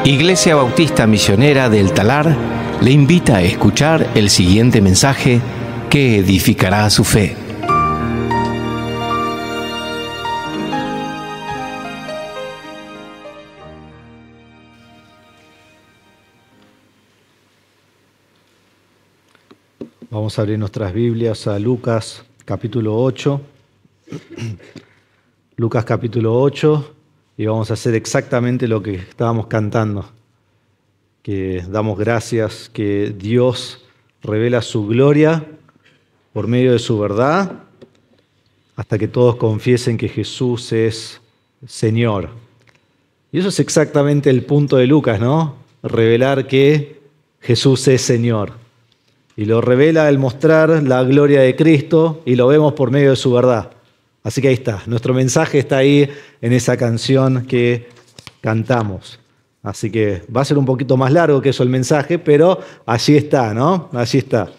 Iglesia Bautista Misionera del Talar le invita a escuchar el siguiente mensaje que edificará su fe. Vamos a abrir nuestras Biblias a Lucas capítulo 8. Lucas capítulo 8, y vamos a hacer exactamente lo que estábamos cantando. Que damos gracias que Dios revela su gloria por medio de su verdad, hasta que todos confiesen que Jesús es Señor. Y eso es exactamente el punto de Lucas, ¿no? Revelar que Jesús es Señor. Y lo revela al mostrar la gloria de Cristo, y lo vemos por medio de su verdad. Así que ahí está, nuestro mensaje está ahí en esa canción que cantamos. Así que va a ser un poquito más largo que eso el mensaje, pero allí está, ¿no? Allí está.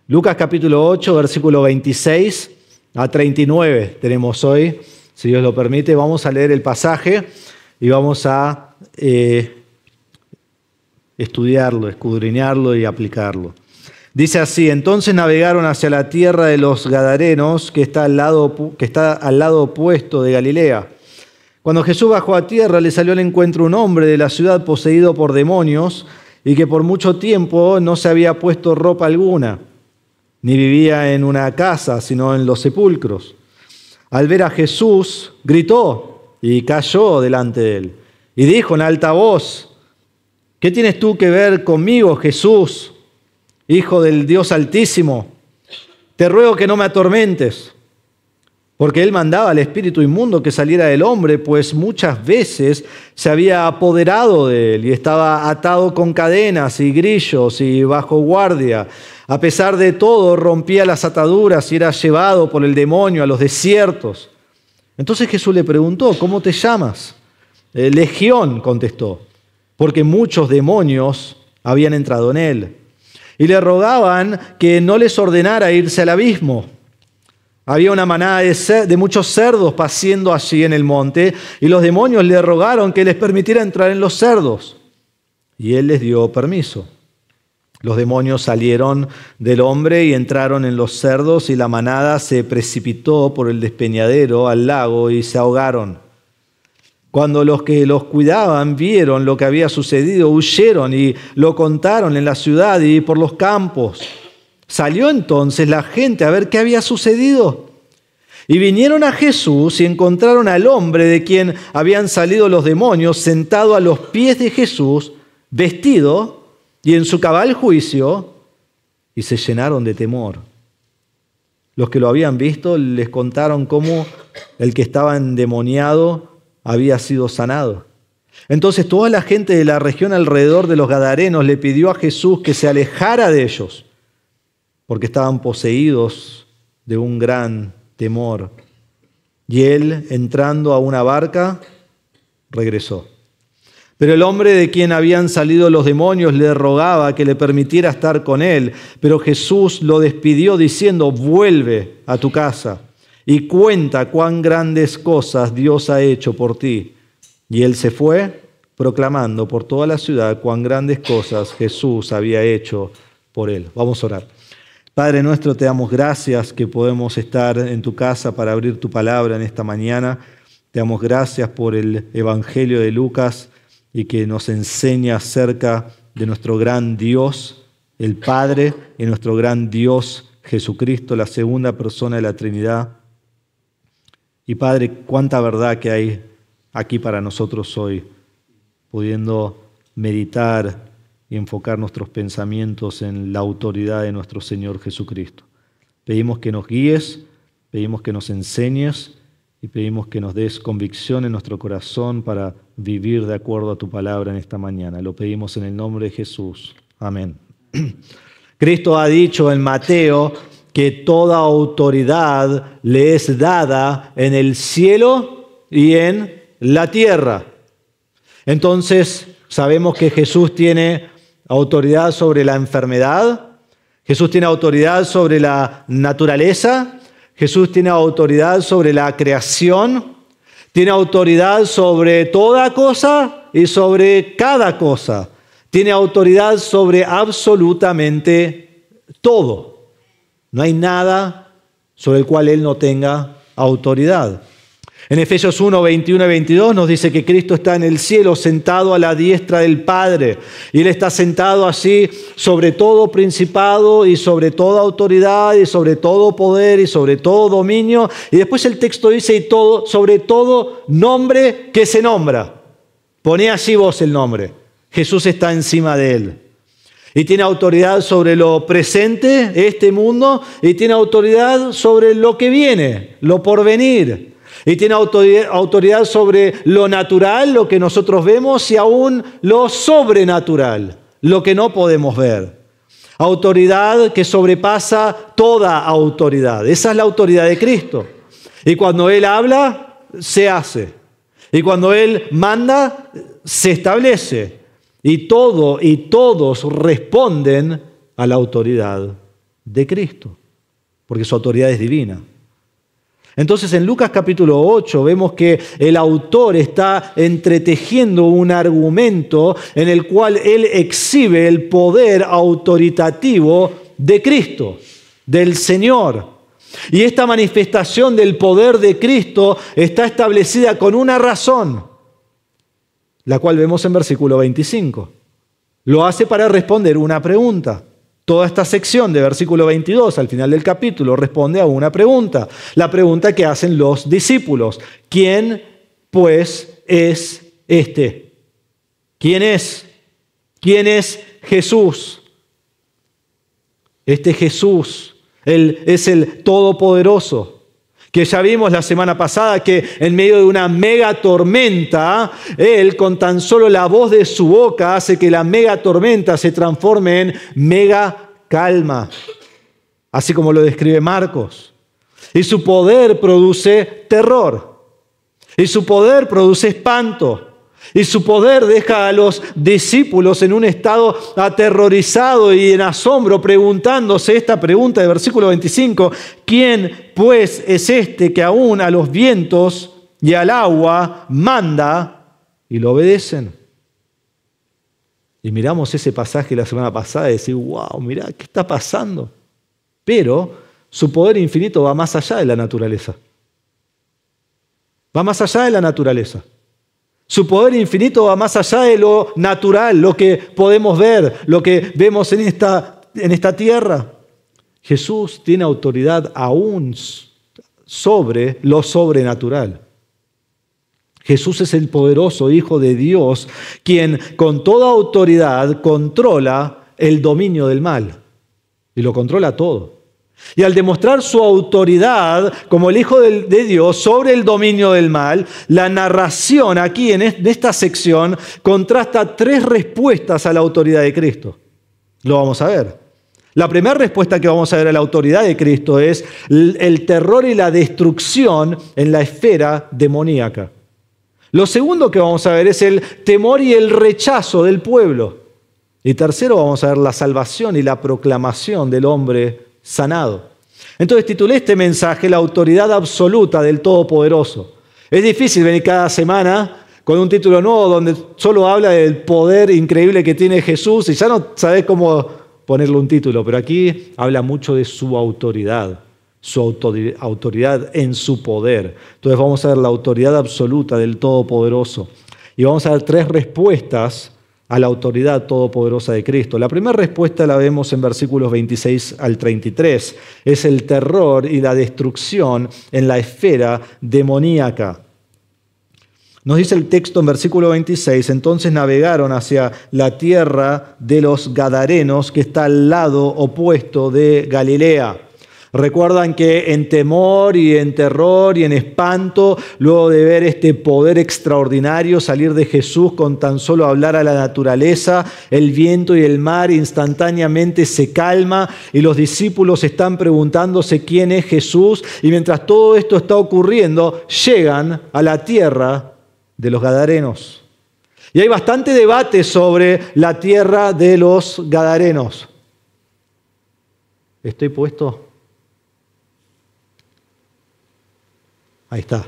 Lucas capítulo 8, versículo 26 a 39 tenemos hoy. Si Dios lo permite, vamos a leer el pasaje y vamos a estudiarlo, escudriñarlo y aplicarlo. Dice así: entonces navegaron hacia la tierra de los Gadarenos, que está al lado opuesto de Galilea. Cuando Jesús bajó a tierra, le salió al encuentro un hombre de la ciudad poseído por demonios y que por mucho tiempo no se había puesto ropa alguna, ni vivía en una casa, sino en los sepulcros. Al ver a Jesús, gritó y cayó delante de él. Y dijo en alta voz: ¿qué tienes tú que ver conmigo, Jesús, Hijo del Dios Altísimo? Te ruego que no me atormentes. Porque él mandaba al espíritu inmundo que saliera del hombre, pues muchas veces se había apoderado de él y estaba atado con cadenas y grillos y bajo guardia. A pesar de todo, rompía las ataduras y era llevado por el demonio a los desiertos. Entonces Jesús le preguntó: ¿cómo te llamas? Legión, contestó, porque muchos demonios habían entrado en él. Y le rogaban que no les ordenara irse al abismo. Había una manada de muchos cerdos paciendo allí en el monte, y los demonios le rogaron que les permitiera entrar en los cerdos. Y él les dio permiso. Los demonios salieron del hombre y entraron en los cerdos, y la manada se precipitó por el despeñadero al lago y se ahogaron. Cuando los que los cuidaban vieron lo que había sucedido, huyeron y lo contaron en la ciudad y por los campos. Salió entonces la gente a ver qué había sucedido. Y vinieron a Jesús y encontraron al hombre de quien habían salido los demonios sentado a los pies de Jesús, vestido y en su cabal juicio, y se llenaron de temor. Los que lo habían visto les contaron cómo el que estaba endemoniado había sido sanado. Entonces toda la gente de la región alrededor de los Gadarenos le pidió a Jesús que se alejara de ellos, porque estaban poseídos de un gran temor. Y él, entrando a una barca, regresó. Pero el hombre de quien habían salido los demonios le rogaba que le permitiera estar con él, pero Jesús lo despidió diciendo: vuelve a tu casa y cuenta cuán grandes cosas Dios ha hecho por ti. Y él se fue proclamando por toda la ciudad cuán grandes cosas Jesús había hecho por él. Vamos a orar. Padre nuestro, te damos gracias que podemos estar en tu casa para abrir tu palabra en esta mañana. Te damos gracias por el Evangelio de Lucas y que nos enseña acerca de nuestro gran Dios, el Padre, y nuestro gran Dios Jesucristo, la segunda persona de la Trinidad. Y Padre, cuánta verdad que hay aquí para nosotros hoy, pudiendo meditar y enfocar nuestros pensamientos en la autoridad de nuestro Señor Jesucristo. Pedimos que nos guíes, pedimos que nos enseñes y pedimos que nos des convicción en nuestro corazón para vivir de acuerdo a tu palabra en esta mañana. Lo pedimos en el nombre de Jesús. Amén. Cristo ha dicho en Mateo que toda autoridad le es dada en el cielo y en la tierra. Entonces, sabemos que Jesús tiene autoridad sobre la enfermedad, Jesús tiene autoridad sobre la naturaleza, Jesús tiene autoridad sobre la creación, tiene autoridad sobre toda cosa y sobre cada cosa. Tiene autoridad sobre absolutamente todo. No hay nada sobre el cual Él no tenga autoridad. En Efesios 1, 21 y 22 nos dice que Cristo está en el cielo sentado a la diestra del Padre. Y Él está sentado así sobre todo principado y sobre toda autoridad y sobre todo poder y sobre todo dominio. Y después el texto dice, y todo, sobre todo nombre que se nombra. Poné allí vos el nombre. Jesús está encima de Él. Y tiene autoridad sobre lo presente, este mundo, y tiene autoridad sobre lo que viene, lo porvenir. Y tiene autoridad sobre lo natural, lo que nosotros vemos, y aún lo sobrenatural, lo que no podemos ver. Autoridad que sobrepasa toda autoridad. Esa es la autoridad de Cristo. Y cuando Él habla, se hace. Y cuando Él manda, se establece. Y todo y todos responden a la autoridad de Cristo, porque su autoridad es divina. Entonces en Lucas capítulo 8 vemos que el autor está entretejiendo un argumento en el cual él exhibe el poder autoritativo de Cristo, del Señor. Y esta manifestación del poder de Cristo está establecida con una razón, la cual vemos en versículo 25. Lo hace para responder una pregunta. Toda esta sección de versículo 22 al final del capítulo responde a una pregunta. La pregunta que hacen los discípulos. ¿Quién pues es este? ¿Quién es? ¿Quién es Jesús? Este Jesús, Él es el Todopoderoso. Que ya vimos la semana pasada que en medio de una mega tormenta, Él con tan solo la voz de su boca hace que la mega tormenta se transforme en mega calma, así como lo describe Marcos. Y su poder produce terror, y su poder produce espanto, y su poder deja a los discípulos en un estado aterrorizado y en asombro, preguntándose esta pregunta de versículo 25, ¿quién pues es este que aún a los vientos y al agua manda y lo obedecen? Y miramos ese pasaje la semana pasada y decimos, wow, mirá, ¿qué está pasando? Pero su poder infinito va más allá de la naturaleza. Va más allá de la naturaleza. Su poder infinito va más allá de lo natural, lo que podemos ver, lo que vemos en esta tierra. Jesús tiene autoridad aún sobre lo sobrenatural. Jesús es el poderoso Hijo de Dios, quien con toda autoridad controla el dominio del mal. Y lo controla todo. Y al demostrar su autoridad como el Hijo de Dios sobre el dominio del mal, la narración aquí en esta sección contrasta tres respuestas a la autoridad de Cristo. Lo vamos a ver. La primera respuesta que vamos a ver a la autoridad de Cristo es el terror y la destrucción en la esfera demoníaca. Lo segundo que vamos a ver es el temor y el rechazo del pueblo. Y tercero vamos a ver la salvación y la proclamación del hombre sanado. Entonces titulé este mensaje La autoridad absoluta del Todopoderoso. Es difícil venir cada semana con un título nuevo donde solo habla del poder increíble que tiene Jesús y ya no sabés cómo ponerle un título, pero aquí habla mucho de su autoridad en su poder. Entonces vamos a ver la autoridad absoluta del Todopoderoso y vamos a ver tres respuestas a la autoridad todopoderosa de Cristo. La primera respuesta la vemos en versículos 26 al 33. Es el terror y la destrucción en la esfera demoníaca. Nos dice el texto en versículo 26, entonces navegaron hacia la tierra de los Gadarenos, que está al lado opuesto de Galilea. Recuerdan que en temor y en terror y en espanto, luego de ver este poder extraordinario salir de Jesús con tan solo hablar a la naturaleza, el viento y el mar instantáneamente se calma y los discípulos están preguntándose quién es Jesús y mientras todo esto está ocurriendo, llegan a la tierra de los Gadarenos. Y hay bastante debate sobre la tierra de los Gadarenos. ¿Estoy puesto? Ahí está.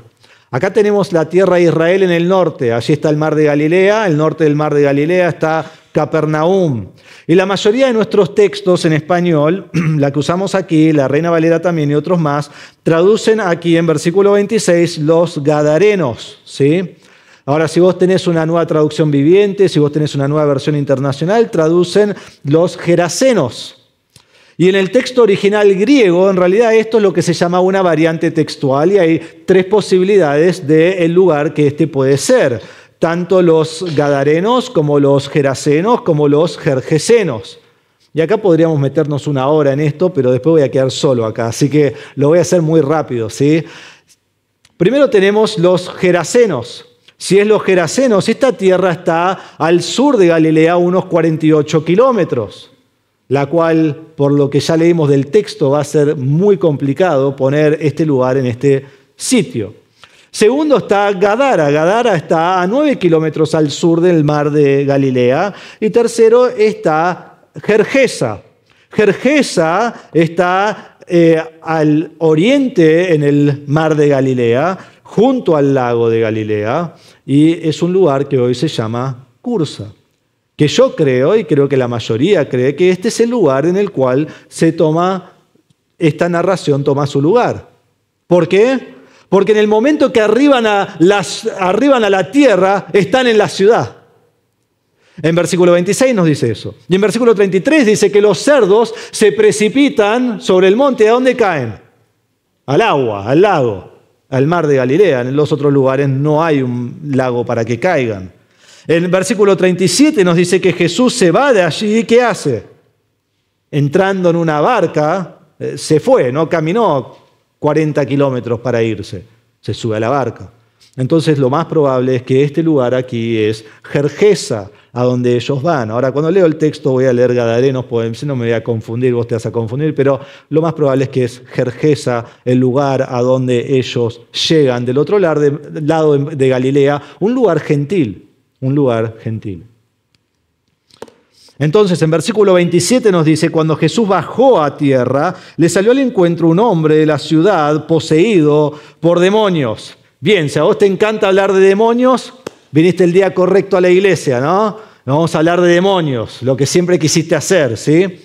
Acá tenemos la tierra de Israel en el norte. Allí está el mar de Galilea. El norte del mar de Galilea está Capernaum. Y la mayoría de nuestros textos en español, la que usamos aquí, la Reina Valera también y otros más, traducen aquí en versículo 26 los Gadarenos, ¿sí? Ahora, si vos tenés una nueva traducción viviente, si vos tenés una nueva versión internacional, traducen los Gerasenos. Y en el texto original griego, en realidad esto es lo que se llama una variante textual y hay tres posibilidades del lugar que este puede ser. Tanto los Gadarenos como los Gerasenos como los Gergesenos. Y acá podríamos meternos una hora en esto, pero después voy a quedar solo acá, así que lo voy a hacer muy rápido, ¿sí? Primero tenemos los Gerasenos. Si es los Gerasenos, esta tierra está al sur de Galilea, unos 48 kilómetros. La cual, por lo que ya leímos del texto, va a ser muy complicado poner este lugar en este sitio. Segundo está Gadara. Gadara está a 9 kilómetros al sur del mar de Galilea. Y tercero está Gergesa. Gergesa está al oriente en el mar de Galilea, junto al lago de Galilea, y es un lugar que hoy se llama Cursa. Que yo creo, y creo que la mayoría cree, que este es el lugar en el cual esta narración toma su lugar. ¿Por qué? Porque en el momento que arriban a la tierra, están en la ciudad. En versículo 26 nos dice eso. Y en versículo 33 dice que los cerdos se precipitan sobre el monte. ¿A dónde caen? Al agua, al lago, al mar de Galilea. En los otros lugares no hay un lago para que caigan. En el versículo 37 nos dice que Jesús se va de allí. ¿Y qué hace? Entrando en una barca, se fue, no caminó 40 kilómetros para irse. Se sube a la barca. Entonces lo más probable es que este lugar aquí es Gergesa, a donde ellos van. Ahora, cuando leo el texto voy a leer Gadarenos, pues no me voy a confundir, vos te vas a confundir, pero lo más probable es que es Gergesa, el lugar a donde ellos llegan, del otro lado de Galilea, un lugar gentil. Un lugar gentil. Entonces, en versículo 27 nos dice, cuando Jesús bajó a tierra, le salió al encuentro un hombre de la ciudad poseído por demonios. Bien, si a vos te encanta hablar de demonios, viniste el día correcto a la iglesia, ¿no? Vamos a hablar de demonios, lo que siempre quisiste hacer, ¿sí?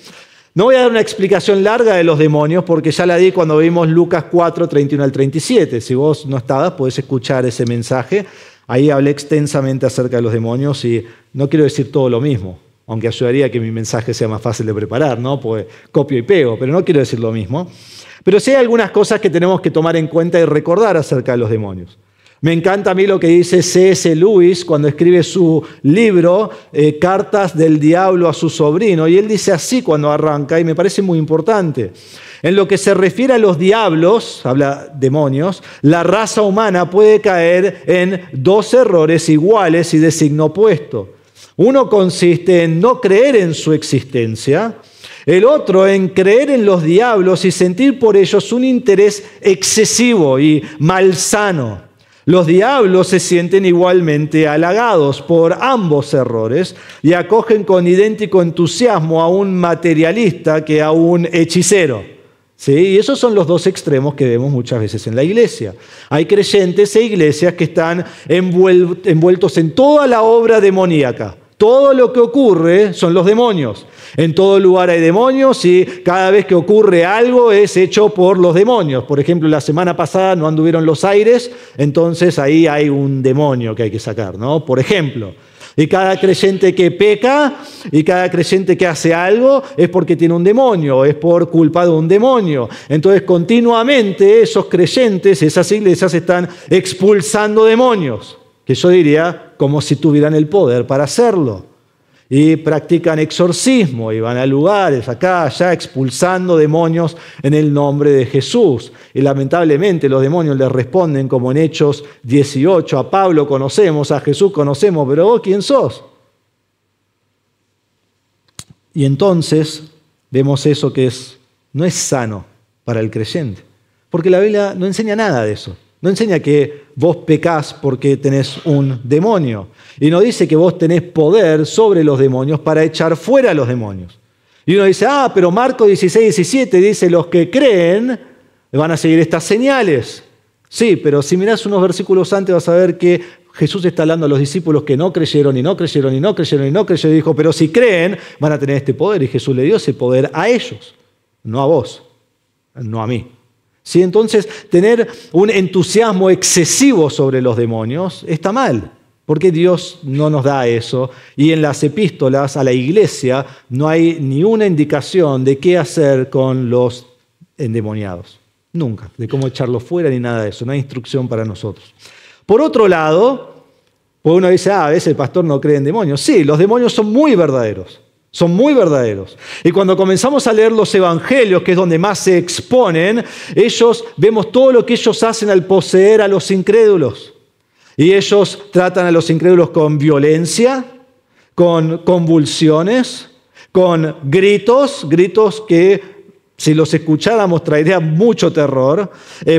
No voy a dar una explicación larga de los demonios porque ya la di cuando vimos Lucas 4, 31 al 37. Si vos no estabas, podés escuchar ese mensaje. Ahí hablé extensamente acerca de los demonios y no quiero decir todo lo mismo, aunque ayudaría a que mi mensaje sea más fácil de preparar, ¿no? Pues copio y pego, pero no quiero decir lo mismo. Pero sí hay algunas cosas que tenemos que tomar en cuenta y recordar acerca de los demonios. Me encanta a mí lo que dice C.S. Lewis cuando escribe su libro Cartas del Diablo a su sobrino, y él dice así cuando arranca, y me parece muy importante. En lo que se refiere a los diablos, habla demonios, la raza humana puede caer en dos errores iguales y de signo opuesto. Uno consiste en no creer en su existencia, el otro en creer en los diablos y sentir por ellos un interés excesivo y malsano. Los diablos se sienten igualmente halagados por ambos errores y acogen con idéntico entusiasmo a un materialista que a un hechicero. ¿Sí? Y esos son los dos extremos que vemos muchas veces en la iglesia. Hay creyentes e iglesias que están envueltos en toda la obra demoníaca. Todo lo que ocurre son los demonios. En todo lugar hay demonios y cada vez que ocurre algo es hecho por los demonios. Por ejemplo, la semana pasada no anduvieron los aires, entonces ahí hay un demonio que hay que sacar, ¿no? Por ejemplo. Y cada creyente que peca y cada creyente que hace algo es porque tiene un demonio, es por culpa de un demonio. Entonces continuamente esos creyentes, esas iglesias están expulsando demonios, que yo diría como si tuvieran el poder para hacerlo. Y practican exorcismo y van a lugares acá, allá, expulsando demonios en el nombre de Jesús. Y lamentablemente los demonios les responden como en Hechos 18. A Pablo conocemos, a Jesús conocemos, pero vos ¿quién sos? Y entonces vemos eso que no es sano para el creyente. Porque la Biblia no enseña nada de eso. No enseña que vos pecás porque tenés un demonio. Y no dice que vos tenés poder sobre los demonios para echar fuera a los demonios. Y uno dice, pero Marcos 16, 17 dice, los que creen van a seguir estas señales. Sí, pero si mirás unos versículos antes vas a ver que Jesús está hablando a los discípulos que no creyeron y no creyeron y no creyeron y no creyeron. Y dijo, pero si creen, van a tener este poder. Y Jesús le dio ese poder a ellos, no a vos, no a mí. ¿Sí? Entonces, tener un entusiasmo excesivo sobre los demonios está mal, porque Dios no nos da eso. Y en las epístolas a la iglesia no hay ni una indicación de qué hacer con los endemoniados. Nunca, de cómo echarlos fuera ni nada de eso. No hay instrucción para nosotros. Por otro lado, pues uno dice, a veces el pastor no cree en demonios. Sí, los demonios son muy verdaderos. Son muy verdaderos. Y cuando comenzamos a leer los evangelios, que es donde más se exponen, vemos todo lo que ellos hacen al poseer a los incrédulos. Y ellos tratan a los incrédulos con violencia, con convulsiones, con gritos que si los escucháramos traería mucho terror,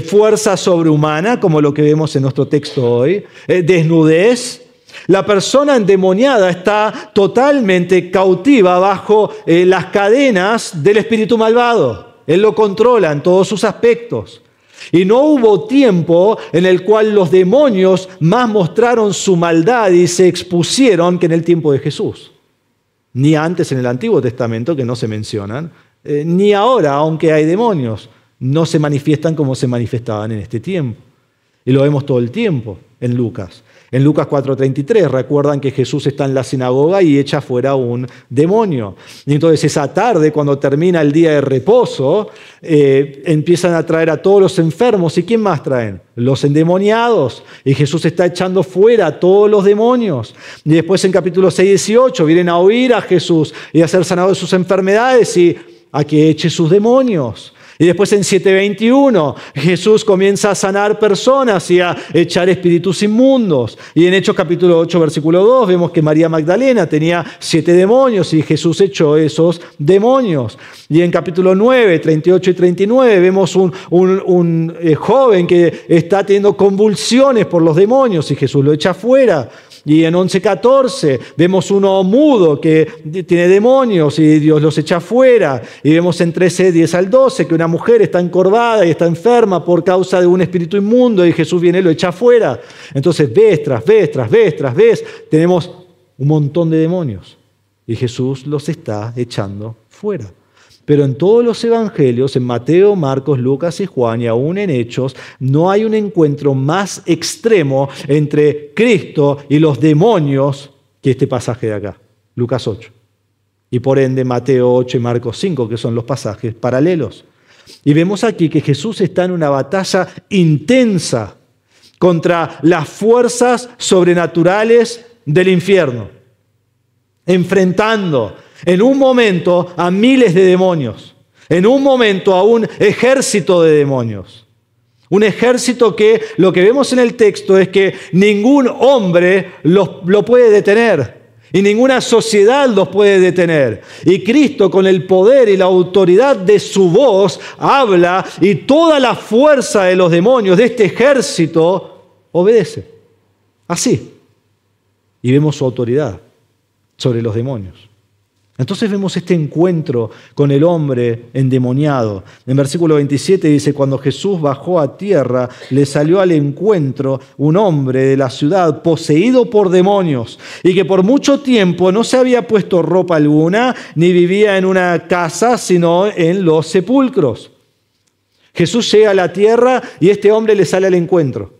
fuerza sobrehumana, como lo que vemos en nuestro texto hoy, desnudez. La persona endemoniada está totalmente cautiva bajo las cadenas del espíritu malvado. Él lo controla en todos sus aspectos. Y no hubo tiempo en el cual los demonios más mostraron su maldad y se expusieron que en el tiempo de Jesús. Ni antes en el Antiguo Testamento, que no se mencionan, ni ahora, aunque hay demonios, no se manifiestan como se manifestaban en este tiempo. Y lo vemos todo el tiempo en Lucas. En Lucas 4:33 recuerdan que Jesús está en la sinagoga y echa fuera un demonio. Y entonces esa tarde, cuando termina el día de reposo, empiezan a traer a todos los enfermos. ¿Y quién más traen? Los endemoniados. Y Jesús está echando fuera a todos los demonios. Y después en capítulo 6:18 vienen a oír a Jesús y a ser sanados de sus enfermedades y a que eche sus demonios. Y después en 7:21 Jesús comienza a sanar personas y a echar espíritus inmundos. Y en Hechos capítulo 8, versículo 2 vemos que María Magdalena tenía 7 demonios y Jesús echó esos demonios. Y en capítulo 9, 38 y 39 vemos un joven que está teniendo convulsiones por los demonios y Jesús lo echa fuera. Y en 11:14 vemos uno mudo que tiene demonios y Dios los echa fuera. Y vemos en 13:10 al 12 que una mujer está encorvada y está enferma por causa de un espíritu inmundo y Jesús viene y lo echa fuera. Entonces vez tras vez tenemos un montón de demonios y Jesús los está echando fuera. Pero en todos los evangelios, en Mateo, Marcos, Lucas y Juan, y aún en Hechos, no hay un encuentro más extremo entre Cristo y los demonios que este pasaje de acá, Lucas 8. Y por ende Mateo 8 y Marcos 5, que son los pasajes paralelos. Y vemos aquí que Jesús está en una batalla intensa contra las fuerzas sobrenaturales del infierno, enfrentando en un momento a miles de demonios, en un momento a un ejército de demonios. Un ejército que lo que vemos en el texto es que ningún hombre lo puede detener y ninguna sociedad los puede detener. Y Cristo, con el poder y la autoridad de su voz, habla y toda la fuerza de los demonios, de este ejército, obedece. Así. Y vemos su autoridad sobre los demonios. Entonces vemos este encuentro con el hombre endemoniado. En versículo 27 dice, cuando Jesús bajó a tierra, le salió al encuentro un hombre de la ciudad poseído por demonios y que por mucho tiempo no se había puesto ropa alguna ni vivía en una casa, sino en los sepulcros. Jesús llega a la tierra y este hombre le sale al encuentro.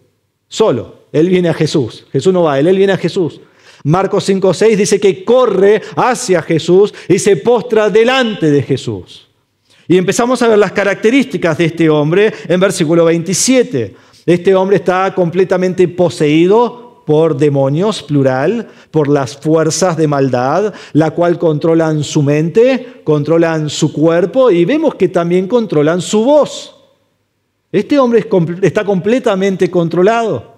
Solo. Él viene a Jesús. Jesús no va, él viene a Jesús. Marcos 5:6 dice que corre hacia Jesús y se postra delante de Jesús. Y empezamos a ver las características de este hombre en versículo 27. Este hombre está completamente poseído por demonios, plural, por las fuerzas de maldad, la cual controlan su mente, controlan su cuerpo y vemos que también controlan su voz. Este hombre está completamente controlado.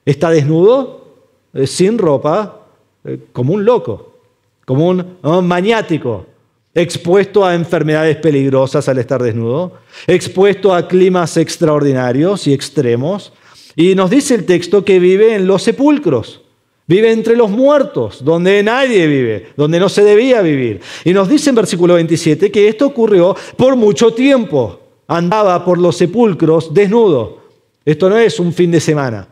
Está desnudo, sin ropa, como un loco, como un maniático, expuesto a enfermedades peligrosas al estar desnudo, expuesto a climas extraordinarios y extremos. Y nos dice el texto que vive en los sepulcros, vive entre los muertos, donde nadie vive, donde no se debía vivir. Y nos dice en versículo 27 que esto ocurrió por mucho tiempo. Andaba por los sepulcros desnudo. Esto no es un fin de semana.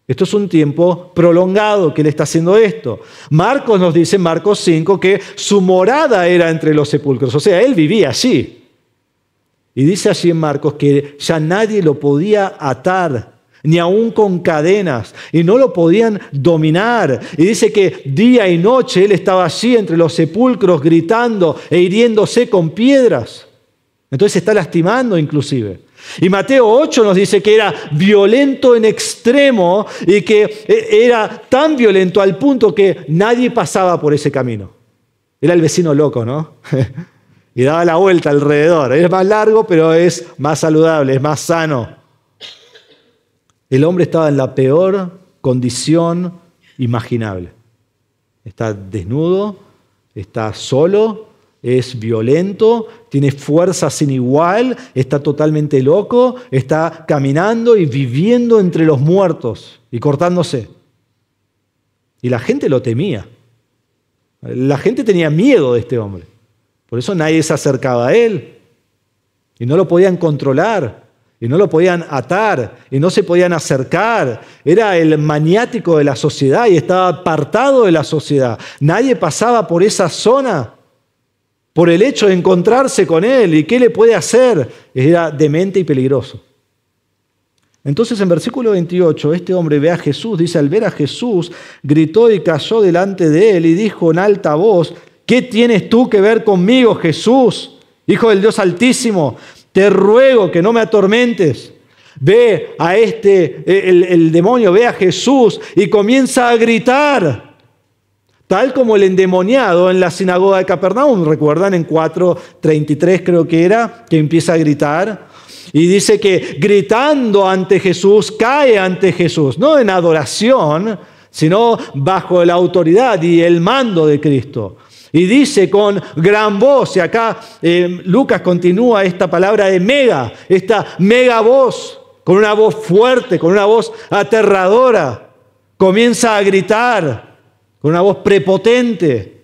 Esto es un tiempo prolongado que Él está haciendo esto. Marcos nos dice, en Marcos 5, que su morada era entre los sepulcros. O sea, Él vivía allí. Y dice allí en Marcos que ya nadie lo podía atar, ni aún con cadenas, y no lo podían dominar. Y dice que día y noche Él estaba allí entre los sepulcros gritando e hiriéndose con piedras. Entonces se está lastimando inclusive. Y Mateo 8 nos dice que era violento en extremo y que era tan violento al punto que nadie pasaba por ese camino. Era el vecino loco, ¿no? Y daba la vuelta alrededor. Es más largo, pero es más saludable, es más sano. El hombre estaba en la peor condición imaginable. Está desnudo, está solo, es violento, tiene fuerza sin igual, está totalmente loco, está caminando y viviendo entre los muertos y cortándose. Y la gente lo temía. La gente tenía miedo de este hombre. Por eso nadie se acercaba a él. Y no lo podían controlar. Y no lo podían atar. Y no se podían acercar. Era el maniático de la sociedad y estaba apartado de la sociedad. Nadie pasaba por esa zona por el hecho de encontrarse con él. ¿Y qué le puede hacer? Era demente y peligroso. Entonces en versículo 28, este hombre ve a Jesús, dice, al ver a Jesús, gritó y cayó delante de él y dijo en alta voz, ¿qué tienes tú que ver conmigo, Jesús, Hijo del Dios Altísimo? Te ruego que no me atormentes. Ve a el demonio, ve a Jesús y comienza a gritar. Tal como el endemoniado en la sinagoga de Capernaum, ¿recuerdan? En 4:33 creo que era, que empieza a gritar. Y dice que gritando ante Jesús, cae ante Jesús, no en adoración, sino bajo la autoridad y el mando de Cristo. Y dice con gran voz, y acá Lucas continúa esta palabra de mega, esta mega voz, con una voz fuerte, con una voz aterradora, comienza a gritar, con una voz prepotente,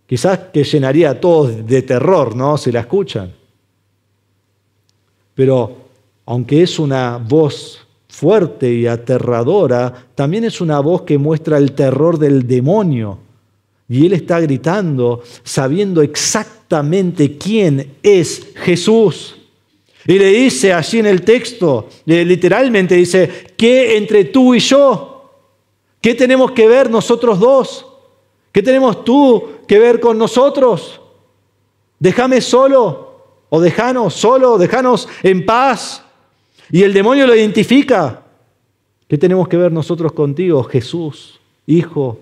quizás que llenaría a todos de terror, ¿no? Si la escuchan. Pero aunque es una voz fuerte y aterradora, también es una voz que muestra el terror del demonio. Y él está gritando sabiendo exactamente quién es Jesús. Y le dice allí en el texto, literalmente dice, ¿qué entre tú y yo? ¿Qué tenemos que ver nosotros dos? ¿Qué tenemos tú que ver con nosotros? Déjame solo. O déjanos solo, déjanos en paz. Y el demonio lo identifica. ¿Qué tenemos que ver nosotros contigo, Jesús, Hijo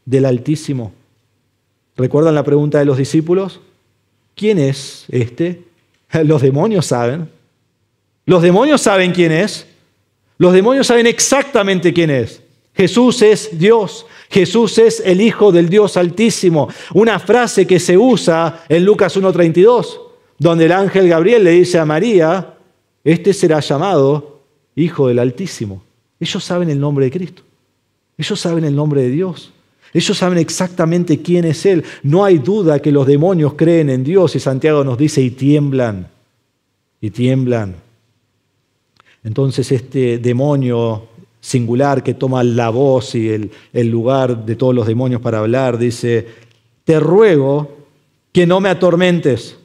del Altísimo? ¿Recuerdan la pregunta de los discípulos? ¿Quién es este? Los demonios saben. Los demonios saben quién es. Los demonios saben exactamente quién es. Jesús es Dios. Jesús es el Hijo del Dios Altísimo. Una frase que se usa en Lucas 1:32. Donde el ángel Gabriel le dice a María, este será llamado Hijo del Altísimo. Ellos saben el nombre de Cristo. Ellos saben el nombre de Dios. Ellos saben exactamente quién es Él. No hay duda que los demonios creen en Dios y Santiago nos dice y tiemblan. Y tiemblan. Entonces este demonio singular que toma la voz y el lugar de todos los demonios para hablar dice, te ruego que no me atormentes.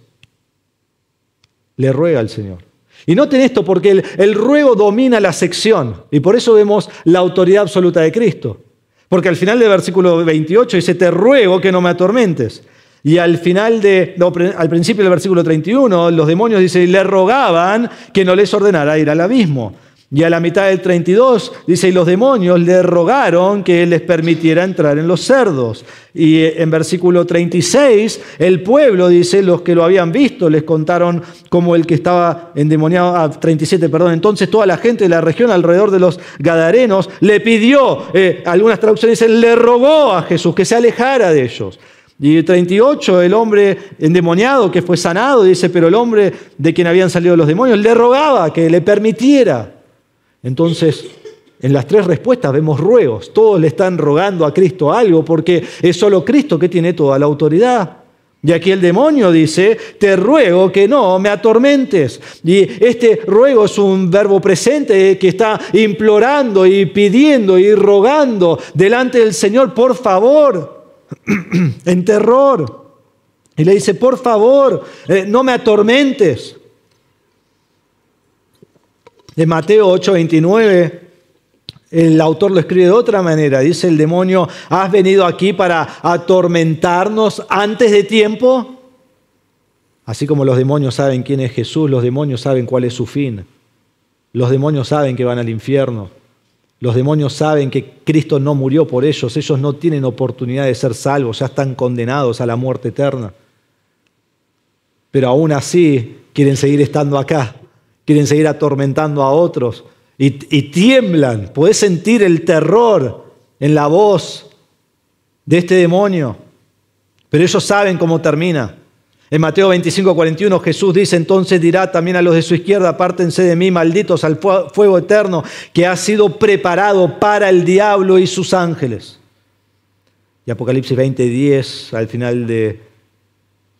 Le ruega al Señor. Y noten esto porque el ruego domina la sección y por eso vemos la autoridad absoluta de Cristo. Porque al final del versículo 28 dice, te ruego que no me atormentes. Y al principio del versículo 31, los demonios dicen, le rogaban que no les ordenara ir al abismo. Y a la mitad del 32 dice, y los demonios le rogaron que les permitiera entrar en los cerdos. Y en versículo 36, el pueblo, dice, los que lo habían visto, les contaron como el que estaba endemoniado, 37, perdón. Entonces toda la gente de la región alrededor de los Gadarenos le pidió, algunas traducciones dicen, le rogó a Jesús que se alejara de ellos. Y 38, el hombre endemoniado que fue sanado, dice, pero el hombre de quien habían salido los demonios le rogaba que le permitiera. Entonces, en las tres respuestas vemos ruegos. Todos le están rogando a Cristo algo porque es solo Cristo que tiene toda la autoridad. Y aquí el demonio dice, te ruego que no me atormentes. Y este ruego es un verbo presente que está implorando y pidiendo y rogando delante del Señor, por favor, en terror. Y le dice, por favor, no me atormentes. En Mateo 8:29, el autor lo escribe de otra manera. Dice el demonio, ¿has venido aquí para atormentarnos antes de tiempo? Así como los demonios saben quién es Jesús, los demonios saben cuál es su fin. Los demonios saben que van al infierno. Los demonios saben que Cristo no murió por ellos. Ellos no tienen oportunidad de ser salvos, ya están condenados a la muerte eterna. Pero aún así quieren seguir estando acá, quieren seguir atormentando a otros. Y tiemblan, podés sentir el terror en la voz de este demonio, pero ellos saben cómo termina. En Mateo 25:41 Jesús dice, entonces dirá también a los de su izquierda, apártense de mí, malditos, al fuego eterno que ha sido preparado para el diablo y sus ángeles. Y Apocalipsis 20:10, al final de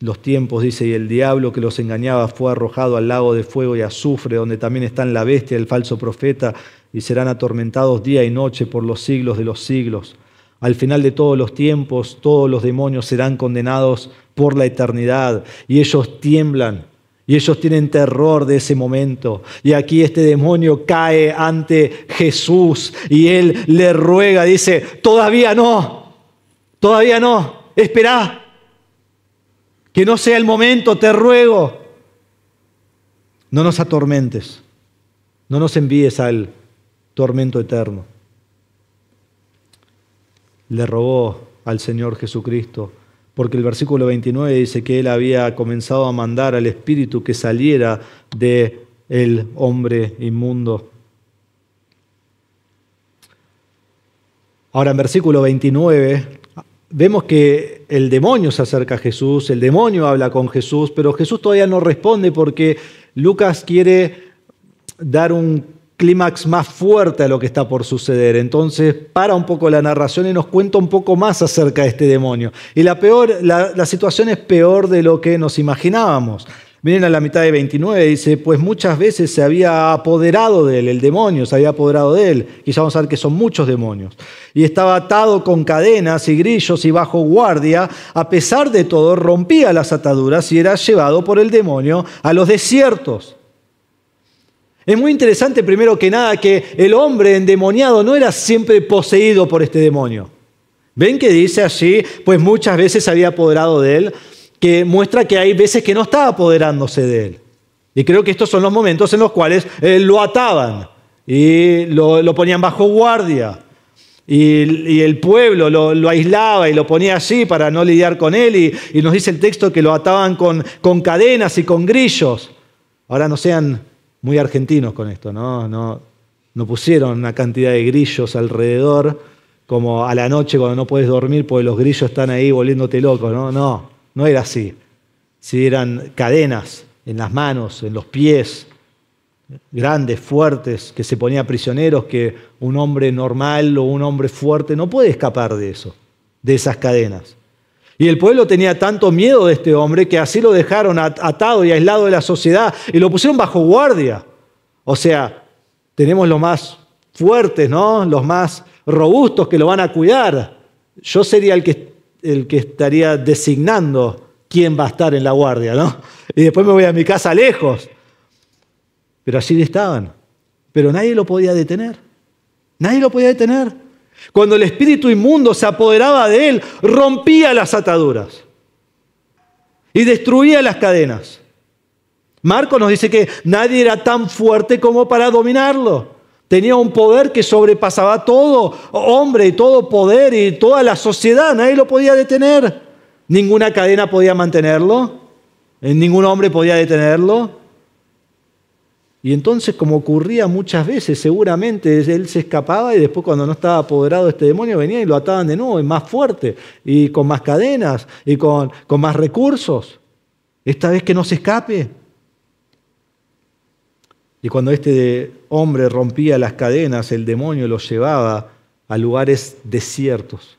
los tiempos, dice, y el diablo que los engañaba fue arrojado al lago de fuego y azufre, donde también están la bestia y el falso profeta, y serán atormentados día y noche por los siglos de los siglos. Al final de todos los tiempos, todos los demonios serán condenados por la eternidad, y ellos tiemblan, y ellos tienen terror de ese momento. Y aquí este demonio cae ante Jesús, y él le ruega, dice, todavía no, esperá. Que no sea el momento, te ruego. No nos atormentes. No nos envíes al tormento eterno. Le rogó al Señor Jesucristo, porque el versículo 29 dice que Él había comenzado a mandar al Espíritu que saliera del hombre inmundo. Ahora en versículo 29... vemos que el demonio se acerca a Jesús, el demonio habla con Jesús, pero Jesús todavía no responde porque Lucas quiere dar un clímax más fuerte a lo que está por suceder. Entonces para un poco la narración y nos cuenta un poco más acerca de este demonio. Y la situación es peor de lo que nos imaginábamos. Miren a la mitad de 29, dice, pues muchas veces se había apoderado de él, el demonio se había apoderado de él. Quizá vamos a ver que son muchos demonios. Y estaba atado con cadenas y grillos y bajo guardia. A pesar de todo, rompía las ataduras y era llevado por el demonio a los desiertos. Es muy interesante, primero que nada, que el hombre endemoniado no era siempre poseído por este demonio. ¿Ven que dice allí, pues muchas veces se había apoderado de él? Que muestra que hay veces que no estaba apoderándose de él. Y creo que estos son los momentos en los cuales lo ataban y lo ponían bajo guardia. Y el pueblo lo aislaba y lo ponía allí para no lidiar con él. Y nos dice el texto que lo ataban con cadenas y con grillos. Ahora no sean muy argentinos con esto, ¿no? No pusieron una cantidad de grillos alrededor como a la noche cuando no puedes dormir porque los grillos están ahí volviéndote loco, ¿no? No era así. Sí, eran cadenas en las manos, en los pies, grandes, fuertes, que se ponía prisioneros, que un hombre normal o un hombre fuerte no puede escapar de eso, de esas cadenas. Y el pueblo tenía tanto miedo de este hombre que así lo dejaron atado y aislado de la sociedad y lo pusieron bajo guardia. O sea, tenemos los más fuertes, ¿no? Los más robustos que lo van a cuidar. Yo sería el que estaría designando quién va a estar en la guardia, ¿no? Y después me voy a mi casa lejos. Pero allí estaban. Pero nadie lo podía detener. Nadie lo podía detener. Cuando el espíritu inmundo se apoderaba de él, rompía las ataduras y destruía las cadenas. Marcos nos dice que nadie era tan fuerte como para dominarlo. Tenía un poder que sobrepasaba todo hombre y todo poder y toda la sociedad. Nadie lo podía detener. Ninguna cadena podía mantenerlo. Ningún hombre podía detenerlo. Y entonces, como ocurría muchas veces, seguramente él se escapaba y después cuando no estaba apoderado de este demonio venía y lo ataban de nuevo, y más fuerte, y con más cadenas, y con más recursos. Esta vez que no se escape. Y cuando este hombre rompía las cadenas, el demonio lo llevaba a lugares desiertos.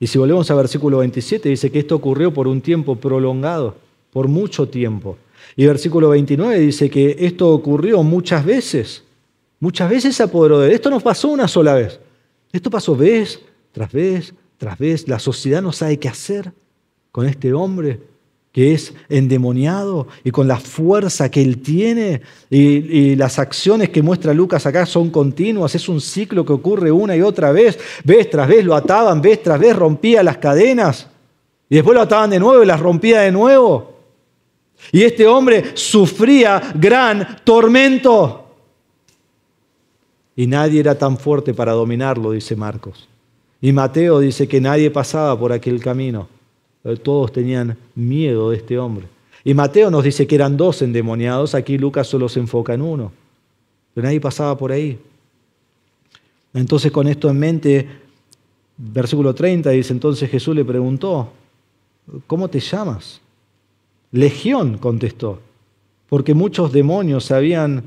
Y si volvemos al versículo 27, dice que esto ocurrió por un tiempo prolongado, por mucho tiempo. Y versículo 29 dice que esto ocurrió muchas veces. Muchas veces se apoderó de él. Esto no pasó una sola vez. Esto pasó vez tras vez tras vez. La sociedad no sabe qué hacer con este hombre que es endemoniado y con la fuerza que él tiene. Y las acciones que muestra Lucas acá son continuas. Es un ciclo que ocurre una y otra vez. Vez tras vez lo ataban, vez tras vez rompía las cadenas. Y después lo ataban de nuevo y las rompía de nuevo. Y este hombre sufría gran tormento. Y nadie era tan fuerte para dominarlo, dice Marcos. Y Mateo dice que nadie pasaba por aquel camino. Todos tenían miedo de este hombre. Y Mateo nos dice que eran 2 endemoniados. Aquí Lucas solo se enfoca en uno. Pero nadie pasaba por ahí. Entonces, con esto en mente, versículo 30 dice, entonces Jesús le preguntó, ¿cómo te llamas? Legión, contestó, porque muchos demonios habían